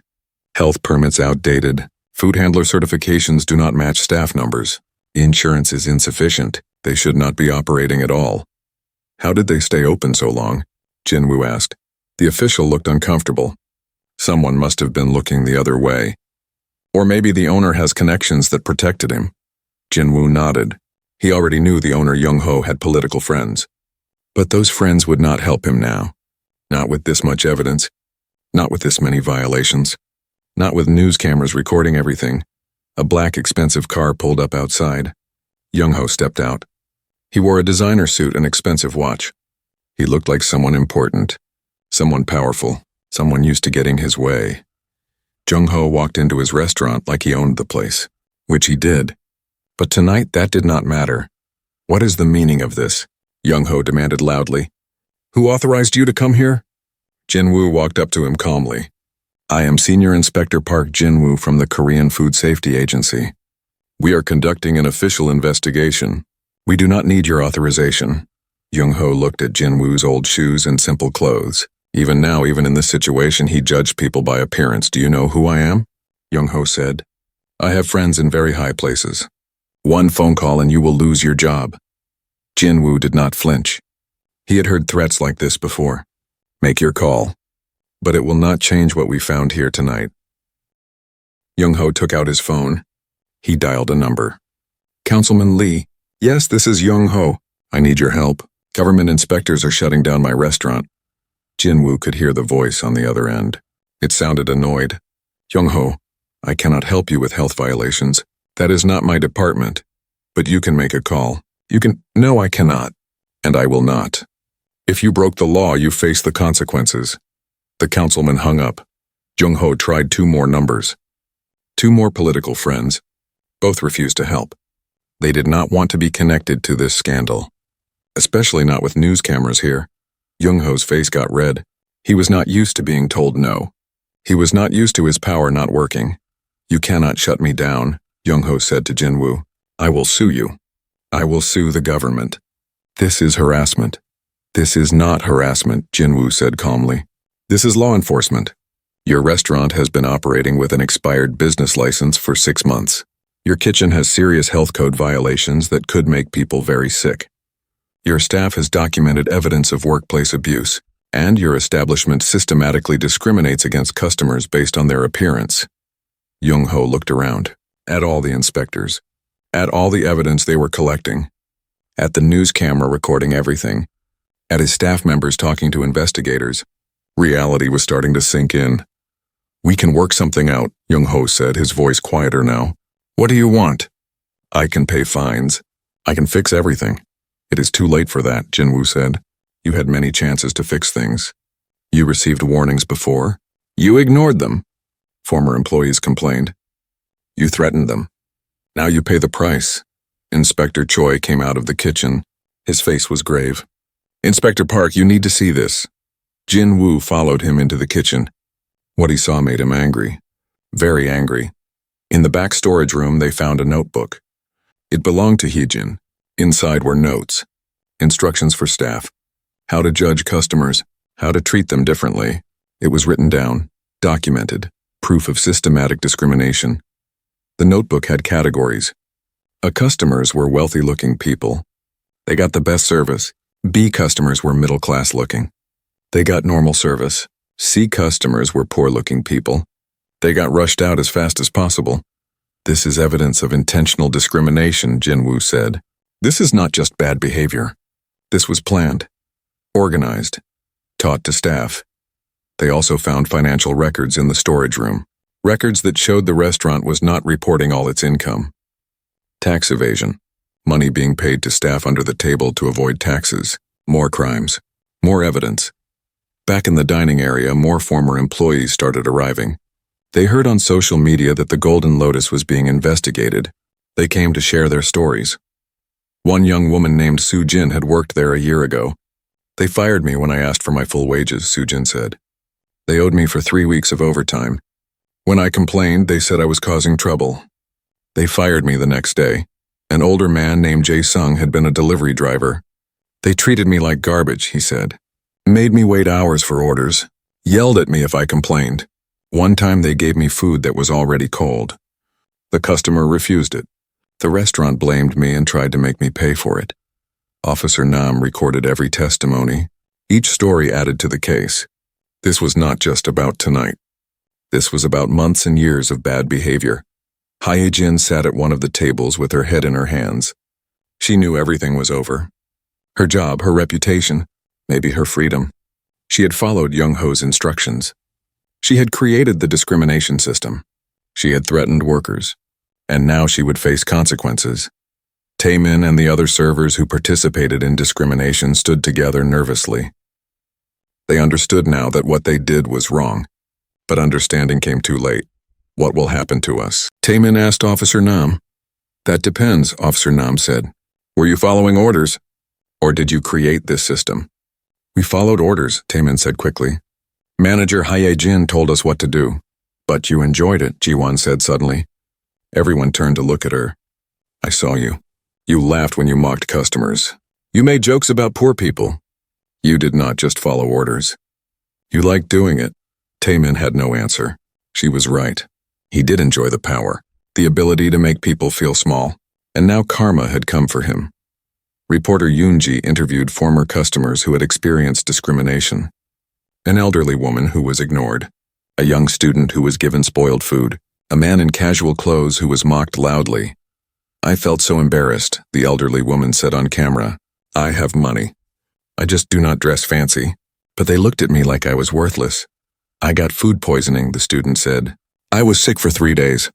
Health permits outdated. Food handler certifications do not match staff numbers. Insurance is insufficient. They should not be operating at all. How did they stay open so long? Jinwoo asked. The official looked uncomfortable. Someone must have been looking the other way. Or maybe the owner has connections that protected him. Jinwoo nodded. He already knew the owner Young-ho had political friends. But those friends would not help him now. Not with this much evidence. Not with this many violations. Not with news cameras recording everything. A black expensive car pulled up outside. Young-ho stepped out. He wore a designer suit and expensive watch. He looked like someone important. Someone powerful. Someone used to getting his way. Jung-ho walked into his restaurant like he owned the place. Which he did. But tonight that did not matter. What is the meaning of this? Young-ho demanded loudly. Who authorized you to come here? Jinwoo walked up to him calmly. I am Senior Inspector Park Jinwoo from the Korean Food Safety Agency. We are conducting an official investigation. We do not need your authorization. Young-ho looked at Jinwoo's old shoes and simple clothes. Even now, even in this situation, he judged people by appearance. Do you know who I am? Young-ho said. I have friends in very high places. One phone call and you will lose your job. Jinwoo did not flinch. He had heard threats like this before. Make your call. But it will not change what we found here tonight. Young-ho took out his phone. He dialed a number. Councilman Lee. Yes, this is Young-ho. I need your help. Government inspectors are shutting down my restaurant. Jinwoo could hear the voice on the other end. It sounded annoyed. Young-ho, I cannot help you with health violations. That is not my department. But you can make a call. You can— No, I cannot. And I will not. If you broke the law, you face the consequences. The councilman hung up. Jung-ho tried 2 more numbers. 2 more political friends. Both refused to help. They did not want to be connected to this scandal. Especially not with news cameras here. Young-ho's face got red. He was not used to being told no. He was not used to his power not working. You cannot shut me down, Young-ho said to Jinwoo. I will sue you. I will sue the government. This is harassment. This is not harassment, Jinwoo said calmly. This is law enforcement. Your restaurant has been operating with an expired business license for 6 months. Your kitchen has serious health code violations that could make people very sick. Your staff has documented evidence of workplace abuse. And your establishment systematically discriminates against customers based on their appearance. Jung-ho looked around, at all the inspectors, at all the evidence they were collecting, at the news camera recording everything, at his staff members talking to investigators. Reality was starting to sink in. "We can work something out," Jung-ho said, his voice quieter now. "What do you want?" "I can pay fines. I can fix everything." "It is too late for that," Jin-woo said. "You had many chances to fix things. You received warnings before. You ignored them," former employees complained. "You threatened them. Now you pay the price." Inspector Choi came out of the kitchen. His face was grave. "Inspector Park, you need to see this." Jin-woo followed him into the kitchen. What he saw made him angry. Very angry. In the back storage room, they found a notebook. It belonged to Heejin. Inside were notes, instructions for staff, how to judge customers, how to treat them differently. It was written down, documented, proof of systematic discrimination. The notebook had categories. A customers were wealthy-looking people. They got the best service. B customers were middle-class looking. They got normal service. C customers were poor-looking people. They got rushed out as fast as possible. "This is evidence of intentional discrimination," Jin-woo said. "This is not just bad behavior. This was planned, organized, taught to staff." They also found financial records in the storage room, records that showed the restaurant was not reporting all its income. Tax evasion, money being paid to staff under the table to avoid taxes, more crimes, more evidence. Back in the dining area, more former employees started arriving. They heard on social media that the Golden Lotus was being investigated. They came to share their stories. One young woman named Soo-jin had worked there a year ago. "They fired me when I asked for my full wages," Soo-jin said. "They owed me for 3 weeks of overtime. When I complained, they said I was causing trouble. They fired me the next day. An older man named Jae-sung had been a delivery driver. They treated me like garbage," he said. "Made me wait hours for orders. Yelled at me if I complained. One time they gave me food that was already cold. The customer refused it. The restaurant blamed me and tried to make me pay for it." Officer Nam recorded every testimony. Each story added to the case. This was not just about tonight. This was about months and years of bad behavior. Hae-jin sat at one of the tables with her head in her hands. She knew everything was over. Her job, her reputation, maybe her freedom. She had followed Jung-ho's instructions. She had created the discrimination system. She had threatened workers. And now she would face consequences. Taemin and the other servers who participated in discrimination stood together nervously. They understood now that what they did was wrong. But understanding came too late. "What will happen to us?" Taemin asked Officer Nam. "That depends," Officer Nam said. "Were you following orders? Or did you create this system?" "We followed orders," Taemin said quickly. "Manager Hae-jin told us what to do." "But you enjoyed it," Ji-won said suddenly. Everyone turned to look at her. "I saw you. You laughed when you mocked customers. You made jokes about poor people. You did not just follow orders. You liked doing it." Taemin had no answer. She was right. He did enjoy the power, the ability to make people feel small. And now karma had come for him. Reporter Yoon-ji interviewed former customers who had experienced discrimination. An elderly woman who was ignored. A young student who was given spoiled food. A man in casual clothes who was mocked loudly. "I felt so embarrassed," the elderly woman said on camera. "I have money. I just do not dress fancy. But they looked at me like I was worthless. I got food poisoning," the student said. "I was sick for 3 days.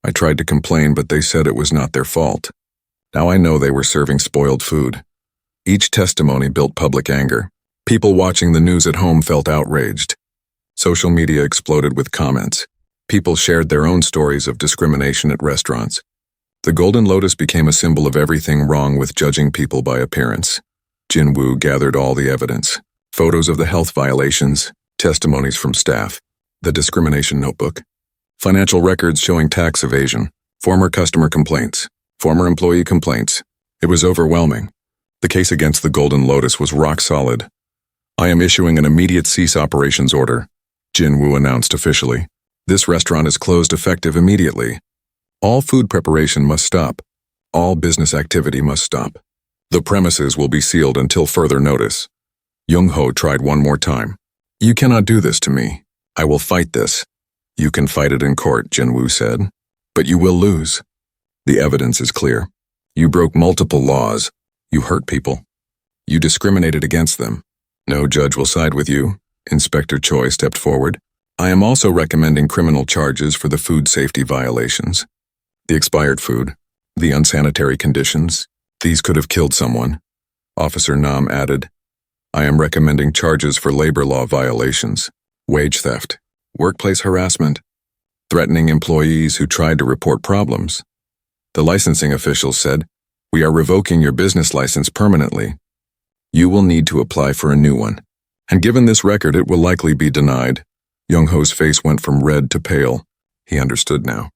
I tried to complain, but they said it was not their fault. Now I know they were serving spoiled food." Each testimony built public anger. People watching the news at home felt outraged. Social media exploded with comments. People shared their own stories of discrimination at restaurants. The Golden Lotus became a symbol of everything wrong with judging people by appearance. Jin-woo gathered all the evidence. Photos of the health violations, testimonies from staff, the discrimination notebook, financial records showing tax evasion, former customer complaints, former employee complaints. It was overwhelming. The case against the Golden Lotus was rock solid. "I am issuing an immediate cease operations order," Jin-woo announced officially. "This restaurant is closed effective immediately. All food preparation must stop. All business activity must stop. The premises will be sealed until further notice." Young-ho tried one more time. You cannot do this to me. I will fight this. You can fight it in court, Jin-woo said. But you will lose. The evidence is clear. You broke multiple laws. You hurt people. You discriminated against them. No judge will side with you. Inspector Choi stepped forward. I am also recommending criminal charges for the food safety violations. The expired food, the unsanitary conditions, these could have killed someone. Officer Nam added, I am recommending charges for labor law violations, wage theft, workplace harassment, threatening employees who tried to report problems. The licensing officials said, we are revoking your business license permanently. You will need to apply for a new one. And given this record, it will likely be denied. Young-ho's face went from red to pale. He understood now.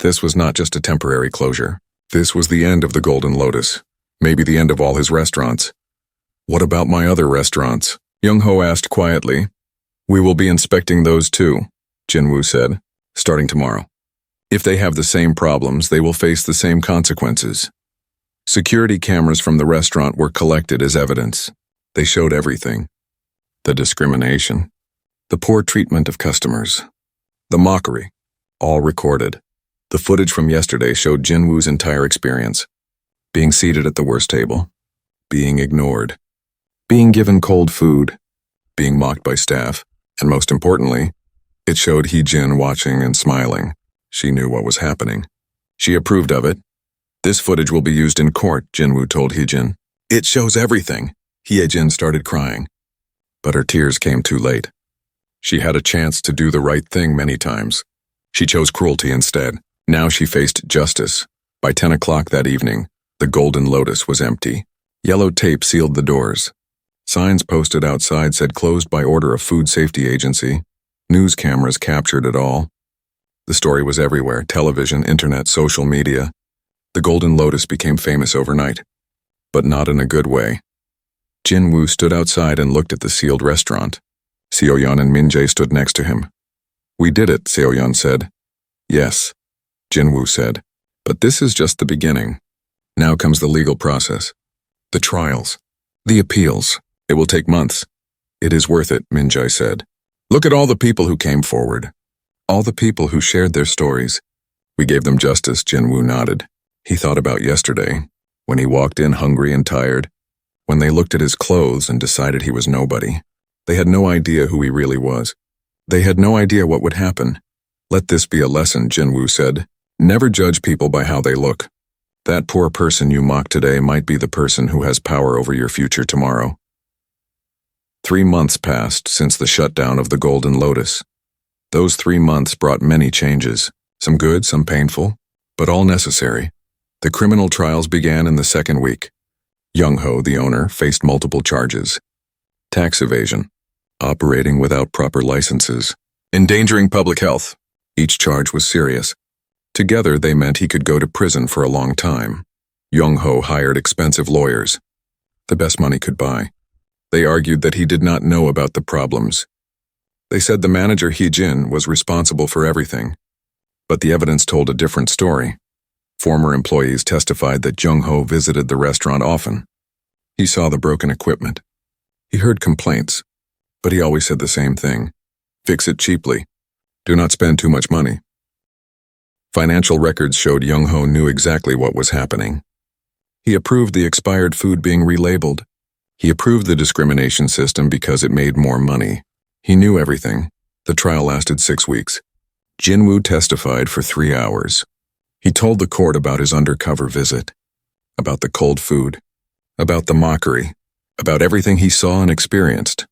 This was not just a temporary closure. This was the end of the Golden Lotus. Maybe the end of all his restaurants. What about my other restaurants? Young-ho asked quietly. We will be inspecting those too, Jin-woo said, starting tomorrow. If they have the same problems, they will face the same consequences. Security cameras from the restaurant were collected as evidence. They showed everything. The discrimination, the poor treatment of customers, the mockery, all recorded. The footage from yesterday showed Jin-woo's entire experience. Being seated at the worst table, being ignored, being given cold food, being mocked by staff, and most importantly, it showed Hee-jin watching and smiling. She knew what was happening. She approved of it. This footage will be used in court, Jin-woo told Hee-jin. It shows everything. Hee-jin started crying. But her tears came too late. She had a chance to do the right thing many times. She chose cruelty instead. Now she faced justice. By 10 o'clock that evening, the Golden Lotus was empty. Yellow tape sealed the doors. Signs posted outside said closed by order of Food Safety Agency. News cameras captured it all. The story was everywhere, television, internet, social media. The Golden Lotus became famous overnight, but not in a good way. Jin-woo stood outside and looked at the sealed restaurant. Seo-yeon and Min-jae stood next to him. We did it, Seo-yeon said. Yes, Jin-woo said, but this is just the beginning. Now comes the legal process. The trials. The appeals. It will take months. It is worth it, Min-jae said. Look at all the people who came forward. All the people who shared their stories. We gave them justice, Jin-woo nodded. He thought about yesterday, when he walked in hungry and tired, when they looked at his clothes and decided he was nobody. They had no idea who he really was. They had no idea what would happen. Let this be a lesson, Jin-woo said. Never judge people by how they look. That poor person you mock today might be the person who has power over your future tomorrow. 3 months passed since the shutdown of the Golden Lotus. Those 3 months brought many changes, some good, some painful, but all necessary. The criminal trials began in the second week. Young-ho, the owner, faced multiple charges. Tax evasion, operating without proper licenses, endangering public health. Each charge was serious. Together, they meant he could go to prison for a long time. Young-ho hired expensive lawyers, the best money could buy. They argued that he did not know about the problems. They said the manager Hee-jin was responsible for everything. But the evidence told a different story. Former employees testified that Young-ho visited the restaurant often. He saw the broken equipment. He heard complaints, but he always said the same thing. Fix it cheaply. Do not spend too much money. Financial records showed Young-ho knew exactly what was happening. He approved the expired food being relabeled. He approved the discrimination system because it made more money. He knew everything. The trial lasted 6 weeks. Jin-woo testified for 3 hours. He told the court about his undercover visit, about the cold food, about the mockery, about everything he saw and experienced.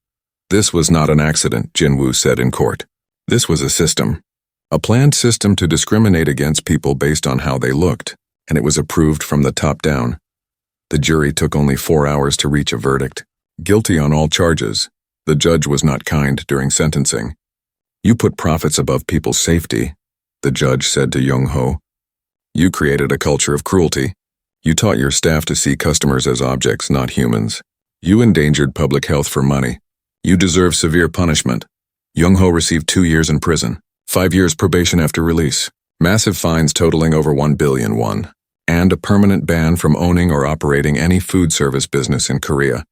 This was not an accident, Jin-woo said in court. This was a system, a planned system to discriminate against people based on how they looked, and it was approved from the top down. The jury took only 4 hours to reach a verdict. Guilty on all charges. The judge was not kind during sentencing. You put profits above people's safety, the judge said to Young-ho. You created a culture of cruelty. You taught your staff to see customers as objects, not humans. You endangered public health for money. You deserve severe punishment. Young-ho received 2 years in prison, 5 years probation after release, massive fines totaling over 1 billion won, and a permanent ban from owning or operating any food service business in Korea.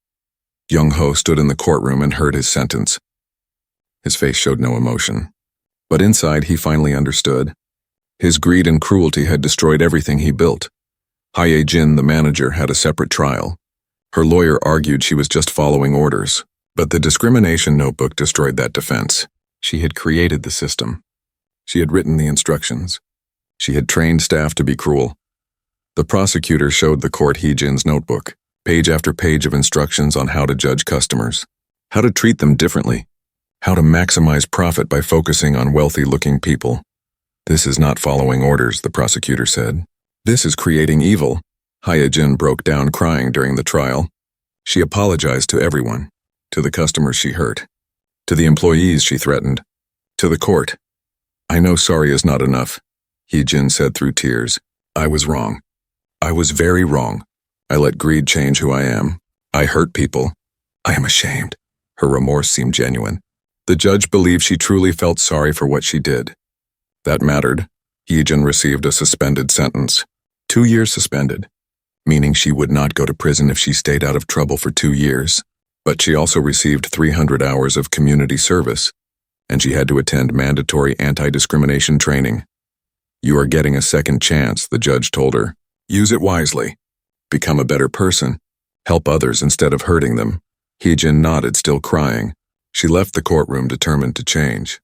Young Ho stood in the courtroom and heard his sentence. His face showed no emotion, but inside he finally understood. His greed and cruelty had destroyed everything he built. Hye Jin, the manager, had a separate trial. Her lawyer argued she was just following orders, but the discrimination notebook destroyed that defense. She had created the system. She had written the instructions. She had trained staff to be cruel. The prosecutor showed the court Hye Jin's notebook, page after page of instructions on how to judge customers, how to treat them differently, how to maximize profit by focusing on wealthy-looking people. This is not following orders, the prosecutor said. This is creating evil. Hye Jin broke down crying during the trial. She apologized to everyone, to the customers she hurt, to the employees she threatened, to the court. I know sorry is not enough, Hye Jin said through tears. I was wrong. I was very wrong. I let greed change who I am. I hurt people. I am ashamed. Her remorse seemed genuine. The judge believed she truly felt sorry for what she did. That mattered. Hye Jin received a suspended sentence. 2 years suspended, meaning she would not go to prison if she stayed out of trouble for 2 years. But she also received 300 hours of community service, and she had to attend mandatory anti-discrimination training. You are getting a second chance, the judge told her. Use it wisely. Become a better person. Help others instead of hurting them. Hye Jin nodded, still crying. She left the courtroom determined to change.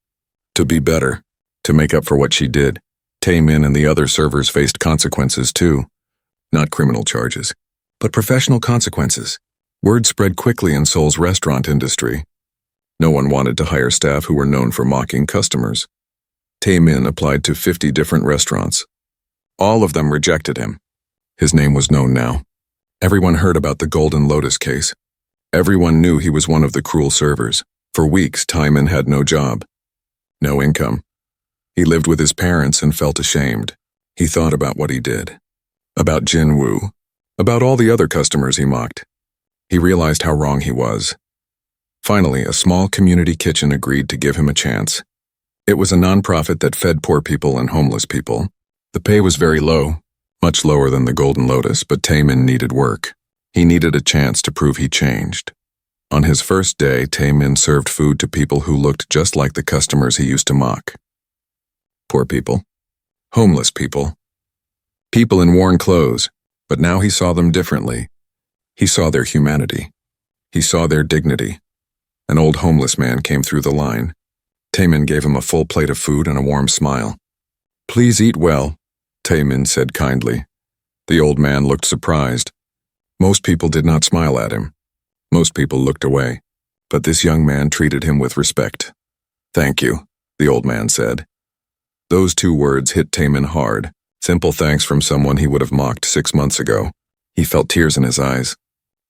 To be better. To make up for what she did. Tae-min and the other servers faced consequences too. Not criminal charges, but professional consequences. Word spread quickly in Seoul's restaurant industry. No one wanted to hire staff who were known for mocking customers. Tae-min applied to 50 different restaurants. All of them rejected him. His name was known now. Everyone heard about the Golden Lotus case. Everyone knew he was one of the cruel servers. For weeks, Tae-min had no job, no income. He lived with his parents and felt ashamed. He thought about what he did, about Jin-woo, about all the other customers he mocked. He realized how wrong he was. Finally, a small community kitchen agreed to give him a chance. It was a nonprofit that fed poor people and homeless people. The pay was very low, much lower than the Golden Lotus, but Tae-min needed work. He needed a chance to prove he changed. On his first day, Tae-min served food to people who looked just like the customers he used to mock. Poor people. Homeless people. People in worn clothes, but now he saw them differently. He saw their humanity. He saw their dignity. An old homeless man came through the line. Tae-min gave him a full plate of food and a warm smile. Please eat well, Tae-min said kindly. The old man looked surprised. Most people did not smile at him. Most people looked away. But this young man treated him with respect. Thank you, the old man said. Those 2 words hit Tae-min hard. Simple thanks from someone he would have mocked 6 months ago. He felt tears in his eyes.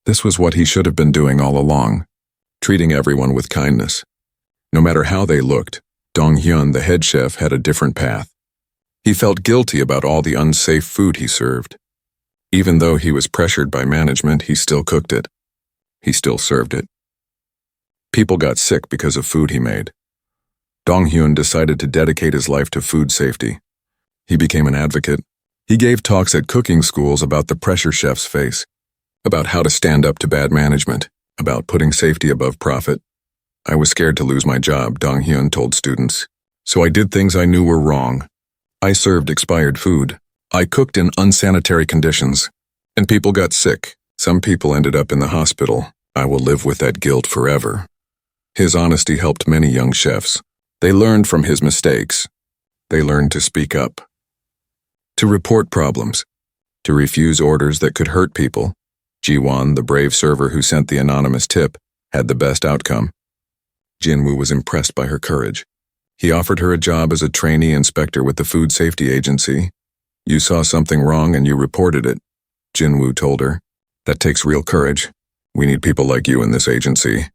This was what he should have been doing all along, treating everyone with kindness. No matter how they looked, Dong-hyun, the head chef, had a different path. He felt guilty about all the unsafe food he served. Even though he was pressured by management, he still cooked it. He still served it. People got sick because of food he made. Dong-hyun decided to dedicate his life to food safety. He became an advocate. He gave talks at cooking schools about the pressure chefs face, about how to stand up to bad management, about putting safety above profit. I was scared to lose my job, Dong-hyun told students. So I did things I knew were wrong. I served expired food. I cooked in unsanitary conditions. And people got sick. Some people ended up in the hospital. I will live with that guilt forever. His honesty helped many young chefs. They learned from his mistakes. They learned to speak up, to report problems, to refuse orders that could hurt people. Ji-won, the brave server who sent the anonymous tip, had the best outcome. Jin-woo was impressed by her courage. He offered her a job as a trainee inspector with the Food Safety Agency. You saw something wrong and you reported it, Jin-woo told her. That takes real courage. We need people like you in this agency.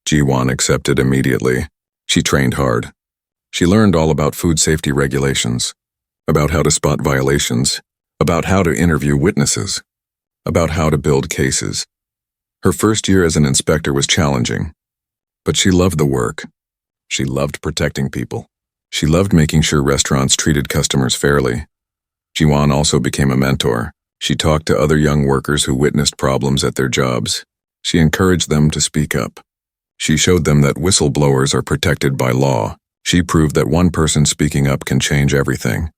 Ji-won accepted immediately. She trained hard. She learned all about food safety regulations, about how to spot violations, about how to interview witnesses, about how to build cases. Her first year as an inspector was challenging, but she loved the work. She loved protecting people. She loved making sure restaurants treated customers fairly. Ji-won also became a mentor. She talked to other young workers who witnessed problems at their jobs. She encouraged them to speak up. She showed them that whistleblowers are protected by law. She proved that one person speaking up can change everything.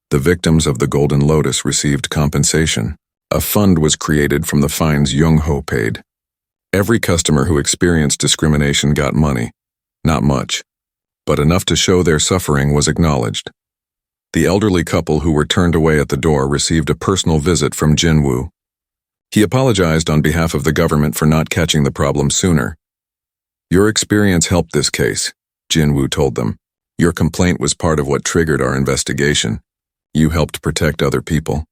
The victims of the Golden Lotus received compensation. A fund was created from the fines Jung-ho paid. Every customer who experienced discrimination got money. Not much, but enough to show their suffering was acknowledged. The elderly couple who were turned away at the door received a personal visit from Jin-woo. He apologized on behalf of the government for not catching the problem sooner. "Your experience helped this case," Jin-woo told them. "Your complaint was part of what triggered our investigation. You helped protect other people."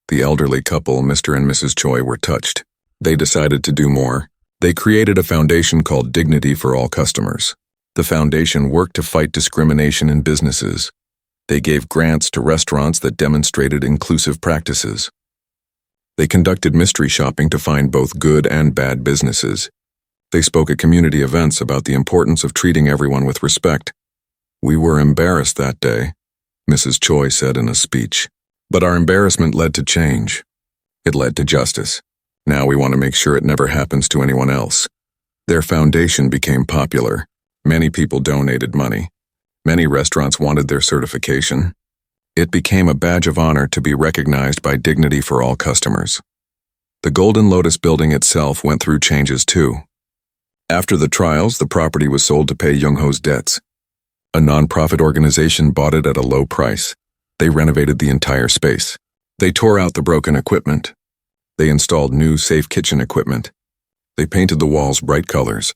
The elderly couple, Mr. and Mrs. Choi, were touched. They decided to do more. They created a foundation called Dignity for All Customers. The foundation worked to fight discrimination in businesses. They gave grants to restaurants that demonstrated inclusive practices. They conducted mystery shopping to find both good and bad businesses. They spoke at community events about the importance of treating everyone with respect. "We were embarrassed that day," Mrs. Choi said in a speech. "But our embarrassment led to change. It led to justice. Now we want to make sure it never happens to anyone else." Their foundation became popular. Many people donated money. Many restaurants wanted their certification. It became a badge of honor to be recognized by Dignity for All Customers. The Golden Lotus building itself went through changes too. After the trials, the property was sold to pay Jung-ho's debts. A non-profit organization bought it at a low price. They renovated the entire space. They tore out the broken equipment. They installed new safe kitchen equipment. They painted the walls bright colors.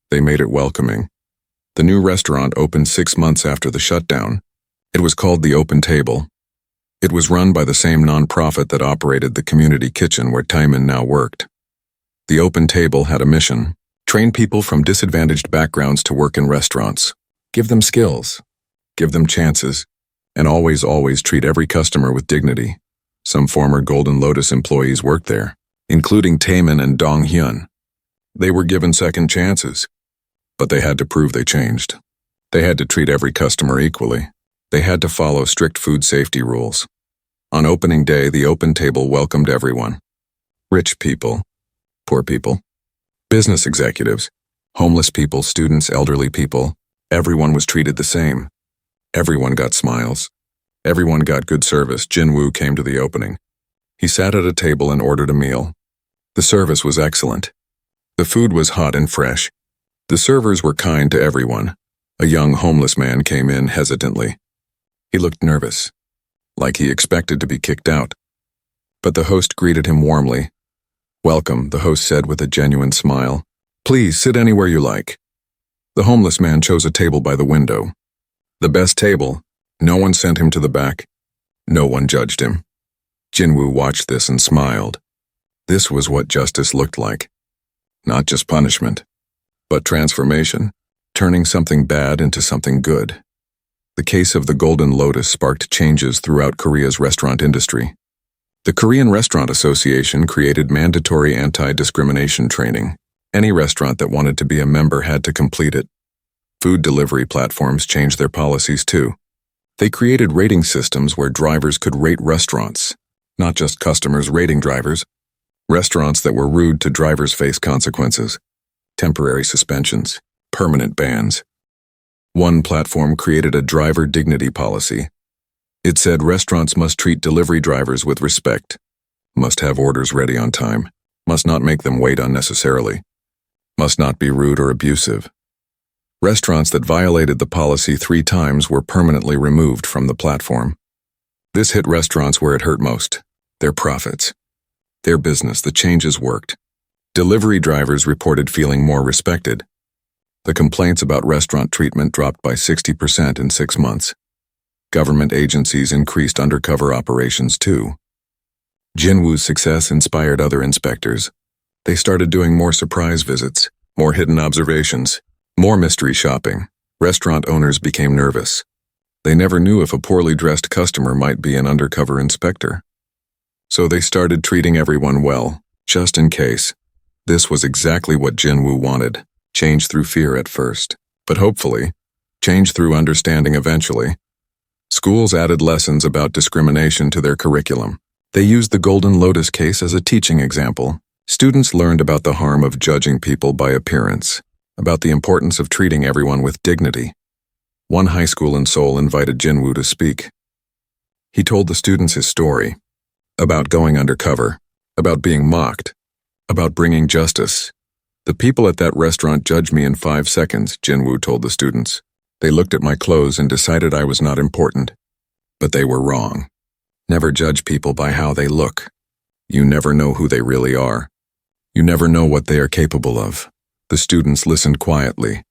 They made it welcoming. The new restaurant opened 6 months after the shutdown. It was called The Open Table. It was run by the same non-profit that operated the community kitchen where Taemin now worked. The Open Table had a mission: train people from disadvantaged backgrounds to work in restaurants. Give them skills. Give them chances. And always treat every customer with dignity. Some former Golden Lotus employees worked there, including Taemin and Dong-hyun. They were given second chances, but they had to prove they changed. They had to treat every customer equally. They had to follow strict food safety rules. On opening day, the Open Table welcomed everyone. Rich people, poor people, business executives, homeless people, students, elderly people. Everyone was treated the same. Everyone got smiles. Everyone got good service. Jin-woo came to the opening. He sat at a table and ordered a meal. The service was excellent. The food was hot and fresh. The servers were kind to everyone. A young homeless man came in hesitantly. He looked nervous, like he expected to be kicked out. But the host greeted him warmly. "Welcome," the host said with a genuine smile. "Please sit anywhere you like." The homeless man chose a table by the window. The best table. No one sent him to the back. No one judged him. Jin-woo watched this and smiled. This was what justice looked like. Not just punishment, but transformation, turning something bad into something good. The case of the Golden Lotus sparked changes throughout Korea's restaurant industry. The Korean Restaurant Association created mandatory anti-discrimination training. Any restaurant that wanted to be a member had to complete it. Food delivery platforms changed their policies too. They created rating systems where drivers could rate restaurants, not just customers rating drivers. Restaurants that were rude to drivers face consequences, temporary suspensions, permanent bans. One platform created a driver dignity policy. It said restaurants must treat delivery drivers with respect, must have orders ready on time, must not make them wait unnecessarily, must not be rude or abusive. Restaurants that violated the policy 3 times were permanently removed from the platform. This hit restaurants where it hurt most: their profits, their business. The changes worked. Delivery drivers reported feeling more respected. The complaints about restaurant treatment dropped by 60% in 6 months. Government agencies increased undercover operations too. Jin-woo's success inspired other inspectors. They started doing more surprise visits, more hidden observations, more mystery shopping. Restaurant owners became nervous. They never knew if a poorly dressed customer might be an undercover inspector. So they started treating everyone well, just in case. This was exactly what Jin-woo wanted. Change through fear at first, but hopefully, change through understanding eventually. Schools added lessons about discrimination to their curriculum. They used the Golden Lotus case as a teaching example. Students learned about the harm of judging people by appearance, about the importance of treating everyone with dignity. One high school in Seoul invited Jinwoo to speak. He told the students his story, about going undercover, about being mocked, about bringing justice. The people at that restaurant judged me in 5 seconds, Jinwoo told the students. They looked at my clothes and decided I was not important. But they were wrong. Never judge people by how they look. You never know who they really are. You never know what they are capable of. The students listened quietly.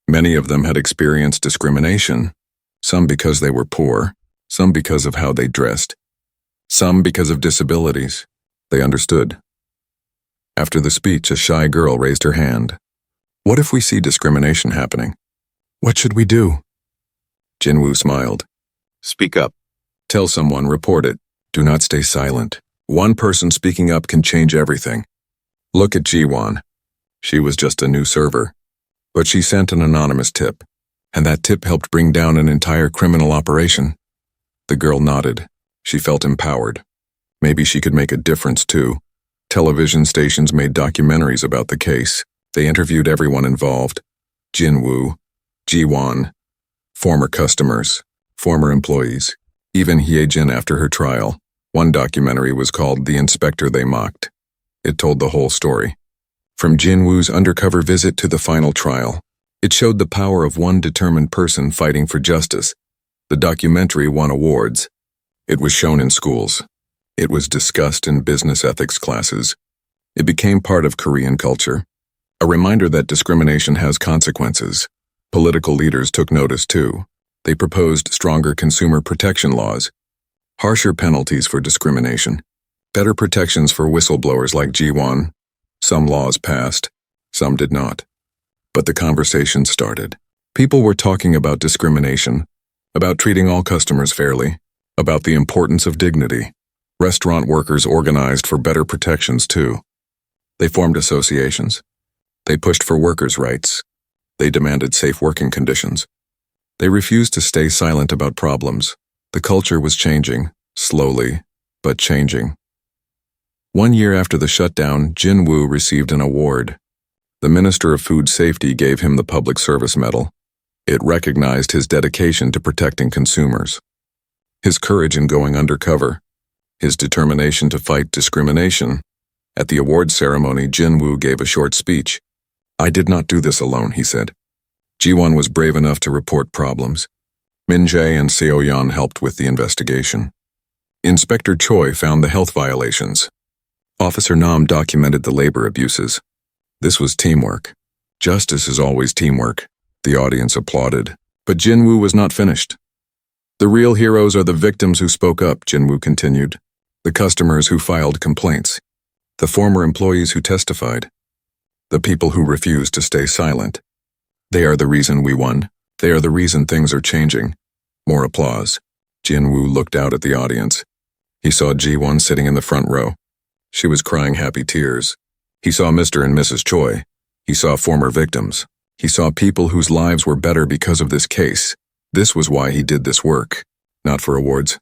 Many of them had experienced discrimination, some because they were poor, some because of how they dressed, some because of disabilities. They understood. After the speech, a shy girl raised her hand. What if we see discrimination happening? What should we do? Jinwoo smiled. Speak up. Tell someone, report it. Do not stay silent. One person speaking up can change everything. Look at Jiwon. She was just a new server. But she sent an anonymous tip, and that tip helped bring down an entire criminal operation. The girl nodded. She felt empowered. Maybe she could make a difference too. Television stations made documentaries about the case. They interviewed everyone involved. Jinwoo, Jiwon, former customers, former employees, even Hyejin after her trial. One documentary was called The Inspector They Mocked. It told the whole story. From Jinwoo's undercover visit to the final trial, it showed the power of one determined person fighting for justice. The documentary won awards. It was shown in schools. It was discussed in business ethics classes. It became part of Korean culture. A reminder that discrimination has consequences. Political leaders took notice too. They proposed stronger consumer protection laws, harsher penalties for discrimination, better protections for whistleblowers like Jiwon. Some laws passed, some did not. But the conversation started. People were talking about discrimination, about treating all customers fairly, about the importance of dignity. Restaurant workers organized for better protections too. They formed associations. They pushed for workers' rights. They demanded safe working conditions. They refused to stay silent about problems. The culture was changing, slowly, but changing. 1 year after the shutdown, Jinwoo received an award. The Minister of Food Safety gave him the Public Service Medal. It recognized his dedication to protecting consumers, his courage in going undercover, his determination to fight discrimination. At the awards ceremony, Jinwoo gave a short speech. I did not do this alone, he said. Jiwon was brave enough to report problems. Min-jae and Seo-yeon helped with the investigation. Inspector Choi found the health violations. Officer Nam documented the labor abuses. This was teamwork. Justice is always teamwork. The audience applauded. But Jinwoo was not finished. The real heroes are the victims who spoke up, Jinwoo continued. The customers who filed complaints. The former employees who testified. The people who refused to stay silent. They are the reason we won. They are the reason things are changing. More applause. Jinwoo looked out at the audience. He saw Jiwon sitting in the front row. She was crying happy tears. He saw Mr. and Mrs. Choi. He saw former victims. He saw people whose lives were better because of this case. This was why he did this work. Not for awards,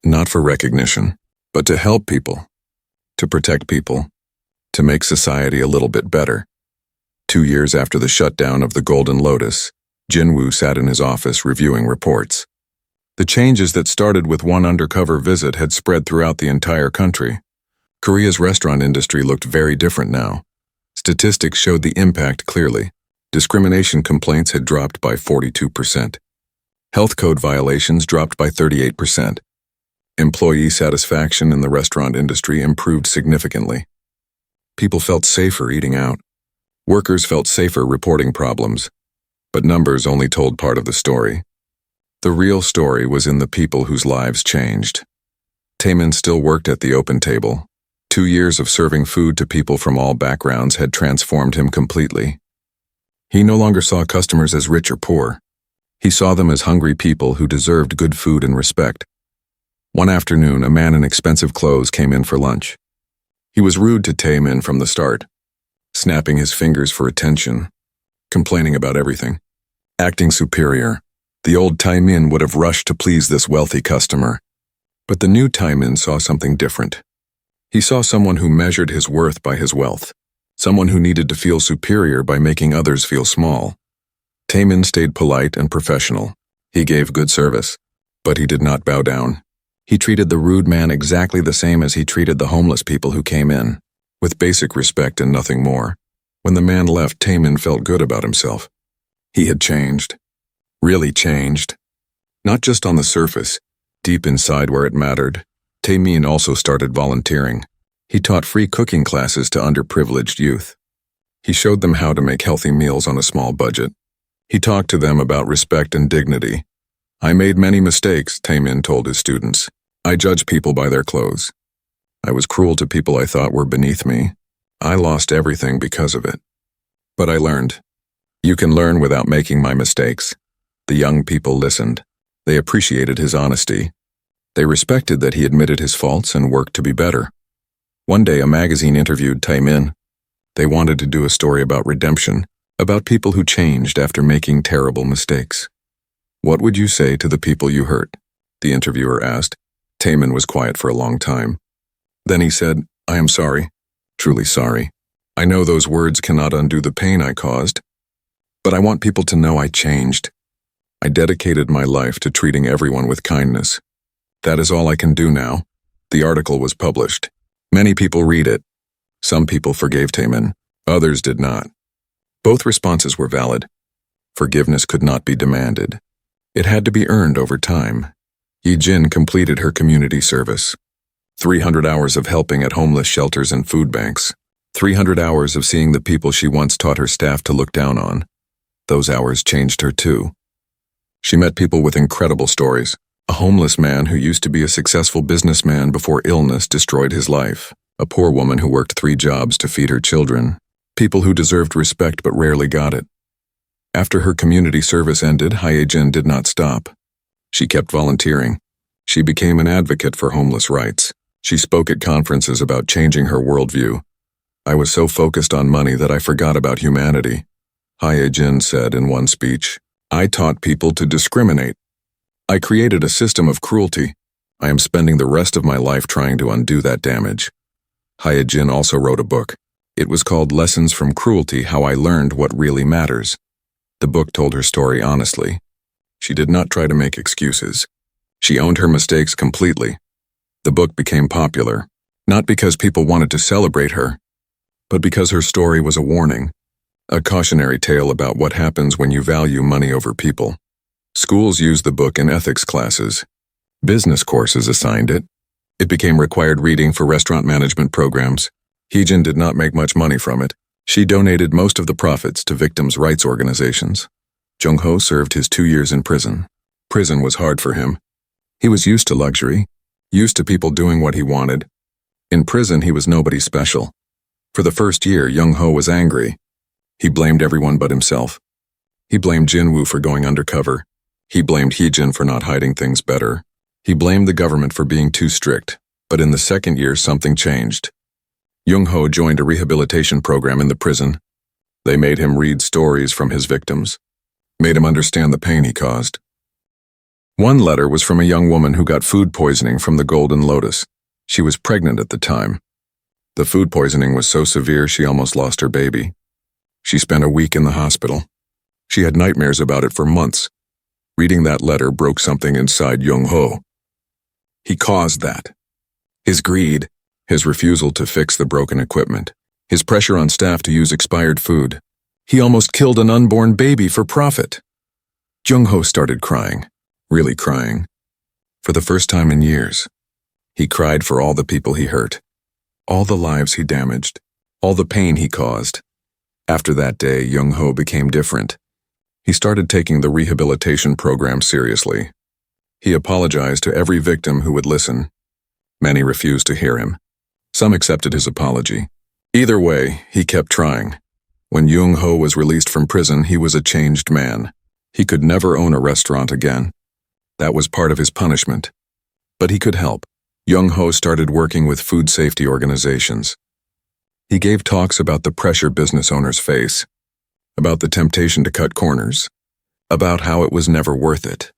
not for recognition, but to help people, to protect people, to make society a little bit better. 2 years after the shutdown of the Golden Lotus, Jinwoo sat in his office reviewing reports. The changes that started with one undercover visit had spread throughout the entire country. Korea's restaurant industry looked very different now. Statistics showed the impact clearly. Discrimination complaints had dropped by 42%. Health code violations dropped by 38%. Employee satisfaction in the restaurant industry improved significantly. People felt safer eating out. Workers felt safer reporting problems. But numbers only told part of the story. The real story was in the people whose lives changed. Taemin still worked at the open table. 2 years of serving food to people from all backgrounds had transformed him completely. He no longer saw customers as rich or poor. He saw them as hungry people who deserved good food and respect. One afternoon, a man in expensive clothes came in for lunch. He was rude to Taemin from the start, snapping his fingers for attention, complaining about everything, acting superior. The old Taemin would have rushed to please this wealthy customer. But the new Taemin saw something different. He saw someone who measured his worth by his wealth, someone who needed to feel superior by making others feel small. Taemin stayed polite and professional. He gave good service, but he did not bow down. He treated the rude man exactly the same as he treated the homeless people who came in, with basic respect and nothing more. When the man left, Taemin felt good about himself. He had changed. Really changed. Not just on the surface, deep inside where it mattered. Taemin also started volunteering. He taught free cooking classes to underprivileged youth. He showed them how to make healthy meals on a small budget. He talked to them about respect and dignity. I made many mistakes, Taemin told his students. I judged people by their clothes. I was cruel to people I thought were beneath me. I lost everything because of it. But I learned. You can learn without making my mistakes. The young people listened. They appreciated his honesty. They respected that he admitted his faults and worked to be better. One day a magazine interviewed Taemin. They wanted to do a story about redemption, about people who changed after making terrible mistakes. What would you say to the people you hurt? The interviewer asked. Taemin was quiet for a long time. Then he said, I am sorry, truly sorry. I know those words cannot undo the pain I caused, but I want people to know I changed. I dedicated my life to treating everyone with kindness. That is all I can do now. The article was published. Many people read it. Some people forgave Taemin, others did not. Both responses were valid. Forgiveness could not be demanded. It had to be earned over time. Yi-jin completed her community service. 300 hours of helping at homeless shelters and food banks. 300 hours of seeing the people she once taught her staff to look down on. Those hours changed her too. She met people with incredible stories. A homeless man who used to be a successful businessman before illness destroyed his life. A poor woman who worked 3 jobs to feed her children. People who deserved respect but rarely got it. After her community service ended, Yi-jin did not stop. She kept volunteering. She became an advocate for homeless rights. She spoke at conferences about changing her worldview. I was so focused on money that I forgot about humanity. Yi-jin said in one speech, I taught people to discriminate. I created a system of cruelty. I am spending the rest of my life trying to undo that damage. Yi-jin also wrote a book. It was called Lessons from Cruelty: How I Learned What Really Matters. The book told her story honestly. She did not try to make excuses. She owned her mistakes completely. The book became popular, not because people wanted to celebrate her, but because her story was a warning, a cautionary tale about what happens when you value money over people. Schools used the book in ethics classes. Business courses assigned it. It became required reading for restaurant management programs. Yi-jin did not make much money from it. She donated most of the profits to victims' rights organizations. Jung-ho served his 2 years in prison. Prison was hard for him. He was used to luxury, used to people doing what he wanted. In prison, he was nobody special. For the first year, Jung-ho was angry. He blamed everyone but himself. He blamed Jin-woo for going undercover. He blamed Yi-jin for not hiding things better. He blamed the government for being too strict. But in the second year, something changed. Jung-ho joined a rehabilitation program in the prison. They made him read stories from his victims, made him understand the pain he caused. One letter was from a young woman who got food poisoning from the Golden Lotus. She was pregnant at the time. The food poisoning was so severe she almost lost her baby. She spent a week in the hospital. She had nightmares about it for months. Reading that letter broke something inside Jung-ho. He caused that. His greed, his refusal to fix the broken equipment, his pressure on staff to use expired food. He almost killed an unborn baby for profit. Jung-ho started crying, really crying. For the first time in years, he cried for all the people he hurt, all the lives he damaged, all the pain he caused. After that day, Jung-ho became different. He started taking the rehabilitation program seriously. He apologized to every victim who would listen. Many refused to hear him. Some accepted his apology. Either way, he kept trying. When Jung-ho was released from prison, he was a changed man. He could never own a restaurant again. That was part of his punishment. But he could help. Jung-ho started working with food safety organizations. He gave talks about the pressure business owners face, about the temptation to cut corners, about how it was never worth it.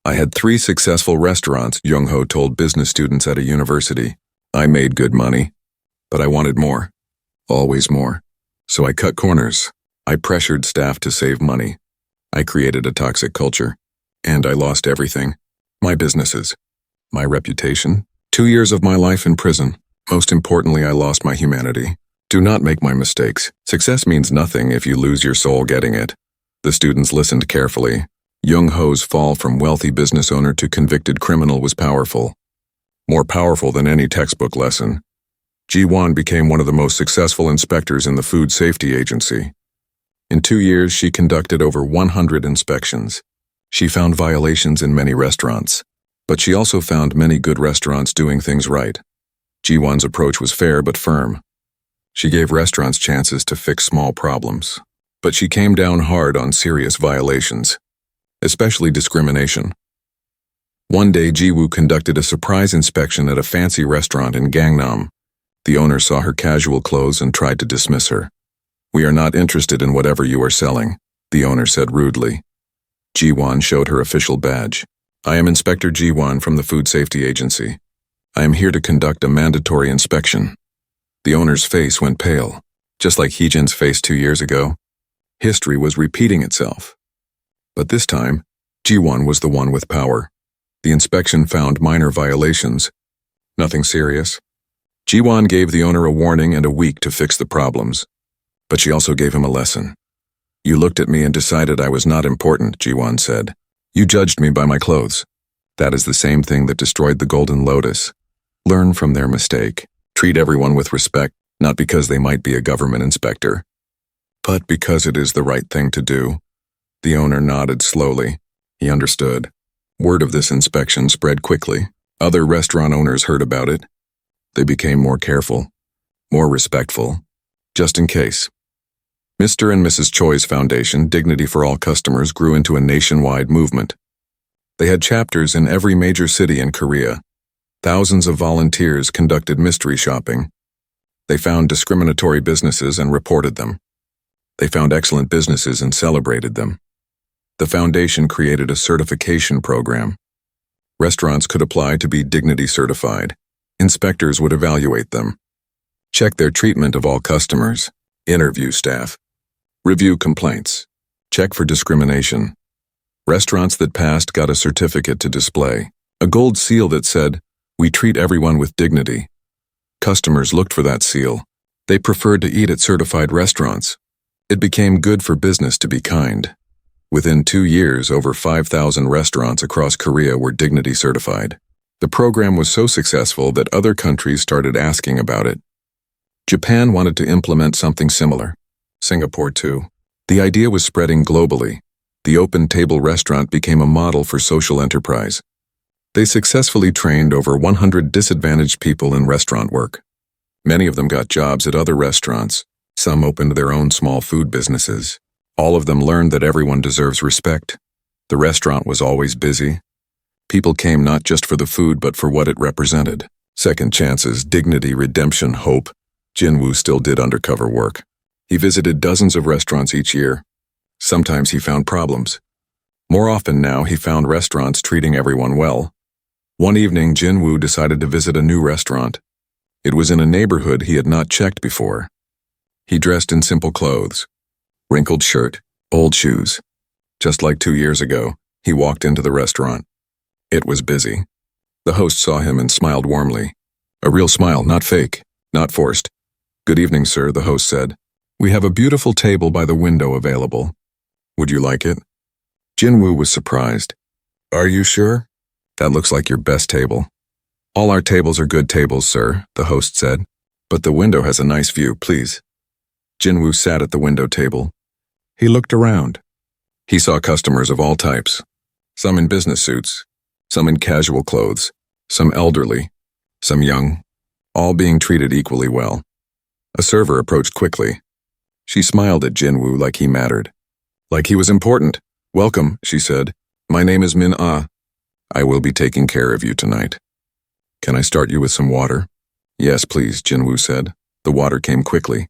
I had 3 successful restaurants, Jung-ho told business students at a university. I made good money, but I wanted more. Always more. So I cut corners. I pressured staff to save money. I created a toxic culture. And I lost everything. My businesses. My reputation. 2 years of my life in prison. Most importantly, I lost my humanity. Do not make my mistakes. Success means nothing if you lose your soul getting it. The students listened carefully. Young Ho's fall from wealthy business owner to convicted criminal was powerful. More powerful than any textbook lesson. Ji-won became one of the most successful inspectors in the Food Safety Agency. In 2 years, she conducted over 100 inspections. She found violations in many restaurants, but she also found many good restaurants doing things right. Ji-won's approach was fair but firm. She gave restaurants chances to fix small problems, but she came down hard on serious violations, especially discrimination. One day, Ji-woo conducted a surprise inspection at a fancy restaurant in Gangnam. The owner saw her casual clothes and tried to dismiss her. "We are not interested in whatever you are selling," the owner said rudely. Ji-won showed her official badge. "I am Inspector Ji-won from the Food Safety Agency. I am here to conduct a mandatory inspection." The owner's face went pale, just like Heejin's face 2 years ago. History was repeating itself. But this time, Ji-won was the one with power. The inspection found minor violations. Nothing serious. Ji-won gave the owner a warning and a week to fix the problems. But she also gave him a lesson. "You looked at me and decided I was not important," Ji-won said. "You judged me by my clothes. That is the same thing that destroyed the Golden Lotus. Learn from their mistake. Treat everyone with respect, not because they might be a government inspector, but because it is the right thing to do." The owner nodded slowly. He understood. Word of this inspection spread quickly. Other restaurant owners heard about it. They became more careful, more respectful, just in case. Mr. and Mrs. Choi's foundation, Dignity for All Customers, grew into a nationwide movement. They had chapters in every major city in Korea. Thousands of volunteers conducted mystery shopping. They found discriminatory businesses and reported them. They found excellent businesses and celebrated them. The foundation created a certification program. Restaurants could apply to be Dignity certified. Inspectors would evaluate them. Check their treatment of all customers. Interview staff. Review complaints. Check for discrimination. Restaurants that passed got a certificate to display. A gold seal that said, "We treat everyone with dignity." Customers looked for that seal. They preferred to eat at certified restaurants. It became good for business to be kind. Within 2 years, over 5,000 restaurants across Korea were Dignity certified. The program was so successful that other countries started asking about it. Japan wanted to implement something similar. Singapore too. The idea was spreading globally. The open table restaurant became a model for social enterprise. They successfully trained over 100 disadvantaged people in restaurant work. Many of them got jobs at other restaurants. Some opened their own small food businesses. All of them learned that everyone deserves respect. The restaurant was always busy. People came not just for the food but for what it represented. Second chances, dignity, redemption, hope. Jin-woo still did undercover work. He visited dozens of restaurants each year. Sometimes he found problems. More often now, he found restaurants treating everyone well. One evening, Jin-woo decided to visit a new restaurant. It was in a neighborhood he had not checked before. He dressed in simple clothes. Wrinkled shirt, old shoes. Just like 2 years ago, he walked into the restaurant. It was busy. The host saw him and smiled warmly. A real smile, not fake, not forced. "Good evening, sir," the host said. "We have a beautiful table by the window available. Would you like it?" Jin-woo was surprised. "Are you sure? That looks like your best table." "All our tables are good tables, sir," the host said. "But the window has a nice view, please." Jin-woo sat at the window table. He looked around. He saw customers of all types. Some in business suits, some in casual clothes, some elderly, some young, all being treated equally well. A server approached quickly. She smiled at Jin-woo like he mattered. Like he was important. "Welcome," she said. "My name is Min Ah. I will be taking care of you tonight. Can I start you with some water?" "Yes, please," Jin-woo said. The water came quickly,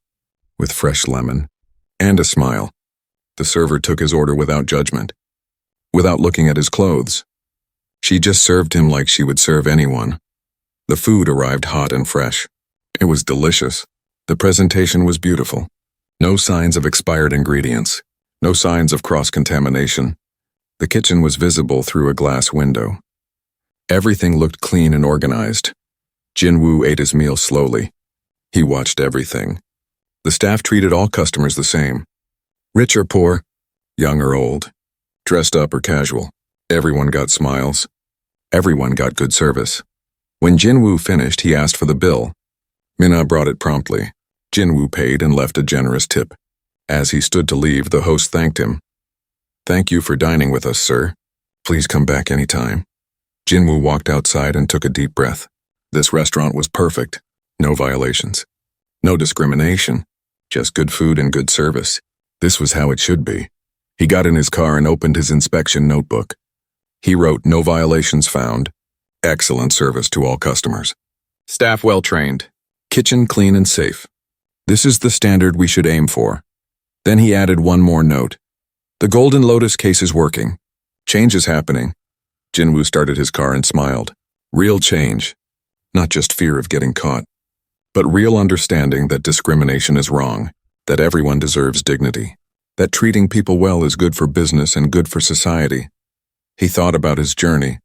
with fresh lemon, and a smile. The server took his order without judgment, without looking at his clothes. She just served him like she would serve anyone. The food arrived hot and fresh. It was delicious. The presentation was beautiful. No signs of expired ingredients. No signs of cross-contamination. The kitchen was visible through a glass window. Everything looked clean and organized. Jin-woo ate his meal slowly. He watched everything. The staff treated all customers the same. Rich or poor, young or old, dressed up or casual. Everyone got smiles. Everyone got good service. When Jin-woo finished, he asked for the bill. Mina brought it promptly. Jin-woo paid and left a generous tip. As he stood to leave, the host thanked him. "Thank you for dining with us, sir. Please come back anytime." Jin-woo walked outside and took a deep breath. This restaurant was perfect. No violations. No discrimination. Just good food and good service. This was how it should be. He got in his car and opened his inspection notebook. He wrote, "No violations found. Excellent service to all customers. Staff well trained. Kitchen clean and safe. This is the standard we should aim for." Then he added one more note. "The Golden Lotus case is working. Change is happening." Jin-woo started his car and smiled. Real change. Not just fear of getting caught, but real understanding that discrimination is wrong, that everyone deserves dignity, that treating people well is good for business and good for society. He thought about his journey,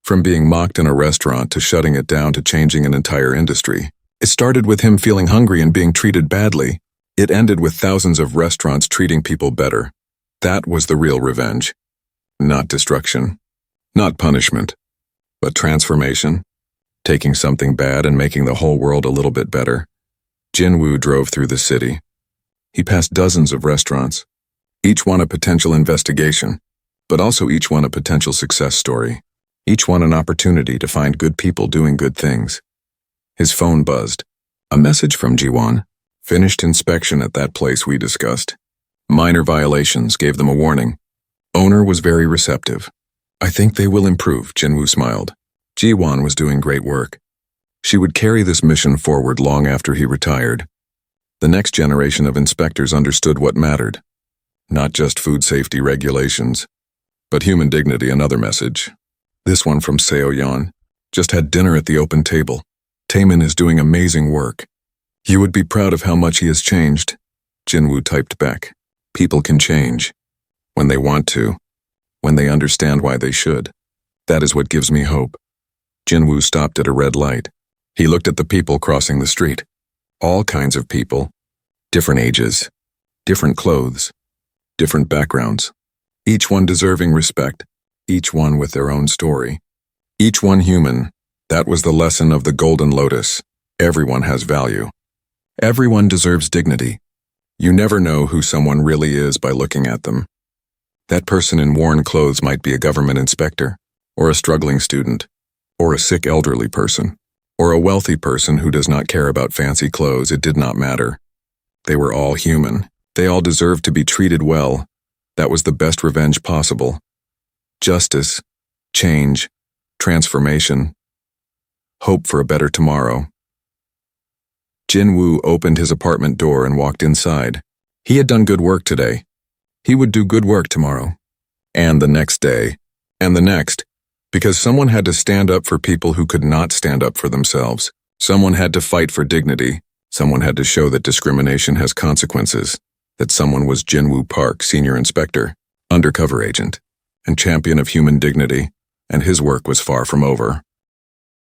from being mocked in a restaurant to shutting it down to changing an entire industry. It started with him feeling hungry and being treated badly. It ended with thousands of restaurants treating people better. That was the real revenge. Not destruction, not punishment, but transformation. Taking something bad and making the whole world a little bit better. Jin-woo drove through the city. He passed dozens of restaurants, each one a potential investigation, but also each one a potential success story. Each one an opportunity to find good people doing good things. His phone buzzed. A message from Ji-won. Finished inspection at that place we discussed. Minor violations, gave them a warning. Owner was very receptive. "I think they will improve," Jin-woo smiled. Ji-won was doing great work. She would carry this mission forward long after he retired. The next generation of inspectors understood what mattered. Not just food safety regulations, but human dignity. Another message. This one from Seo-yeon. Just had dinner at the open table. Taemin is doing amazing work. You would be proud of how much he has changed. Jin-woo typed back. People can change. When they want to. When they understand why they should. That is what gives me hope. Jin-woo stopped at a red light. He looked at the people crossing the street. All kinds of people. Different ages. Different clothes. Different backgrounds. Each one deserving respect. Each one with their own story. Each one human. That was the lesson of the Golden Lotus. Everyone has value. Everyone deserves dignity. You never know who someone really is by looking at them. That person in worn clothes might be a government inspector, or a struggling student, or a sick elderly person, or a wealthy person who does not care about fancy clothes. It did not matter. They were all human. They all deserved to be treated well. That was the best revenge possible. Justice, change, transformation, hope for a better tomorrow. Jin-woo opened his apartment door and walked inside. He had done good work today. He would do good work tomorrow. And the next day. And the next. Because someone had to stand up for people who could not stand up for themselves. Someone had to fight for dignity. Someone had to show that discrimination has consequences. That someone was Jin-woo Park, senior inspector, undercover agent, and champion of human dignity, and his work was far from over.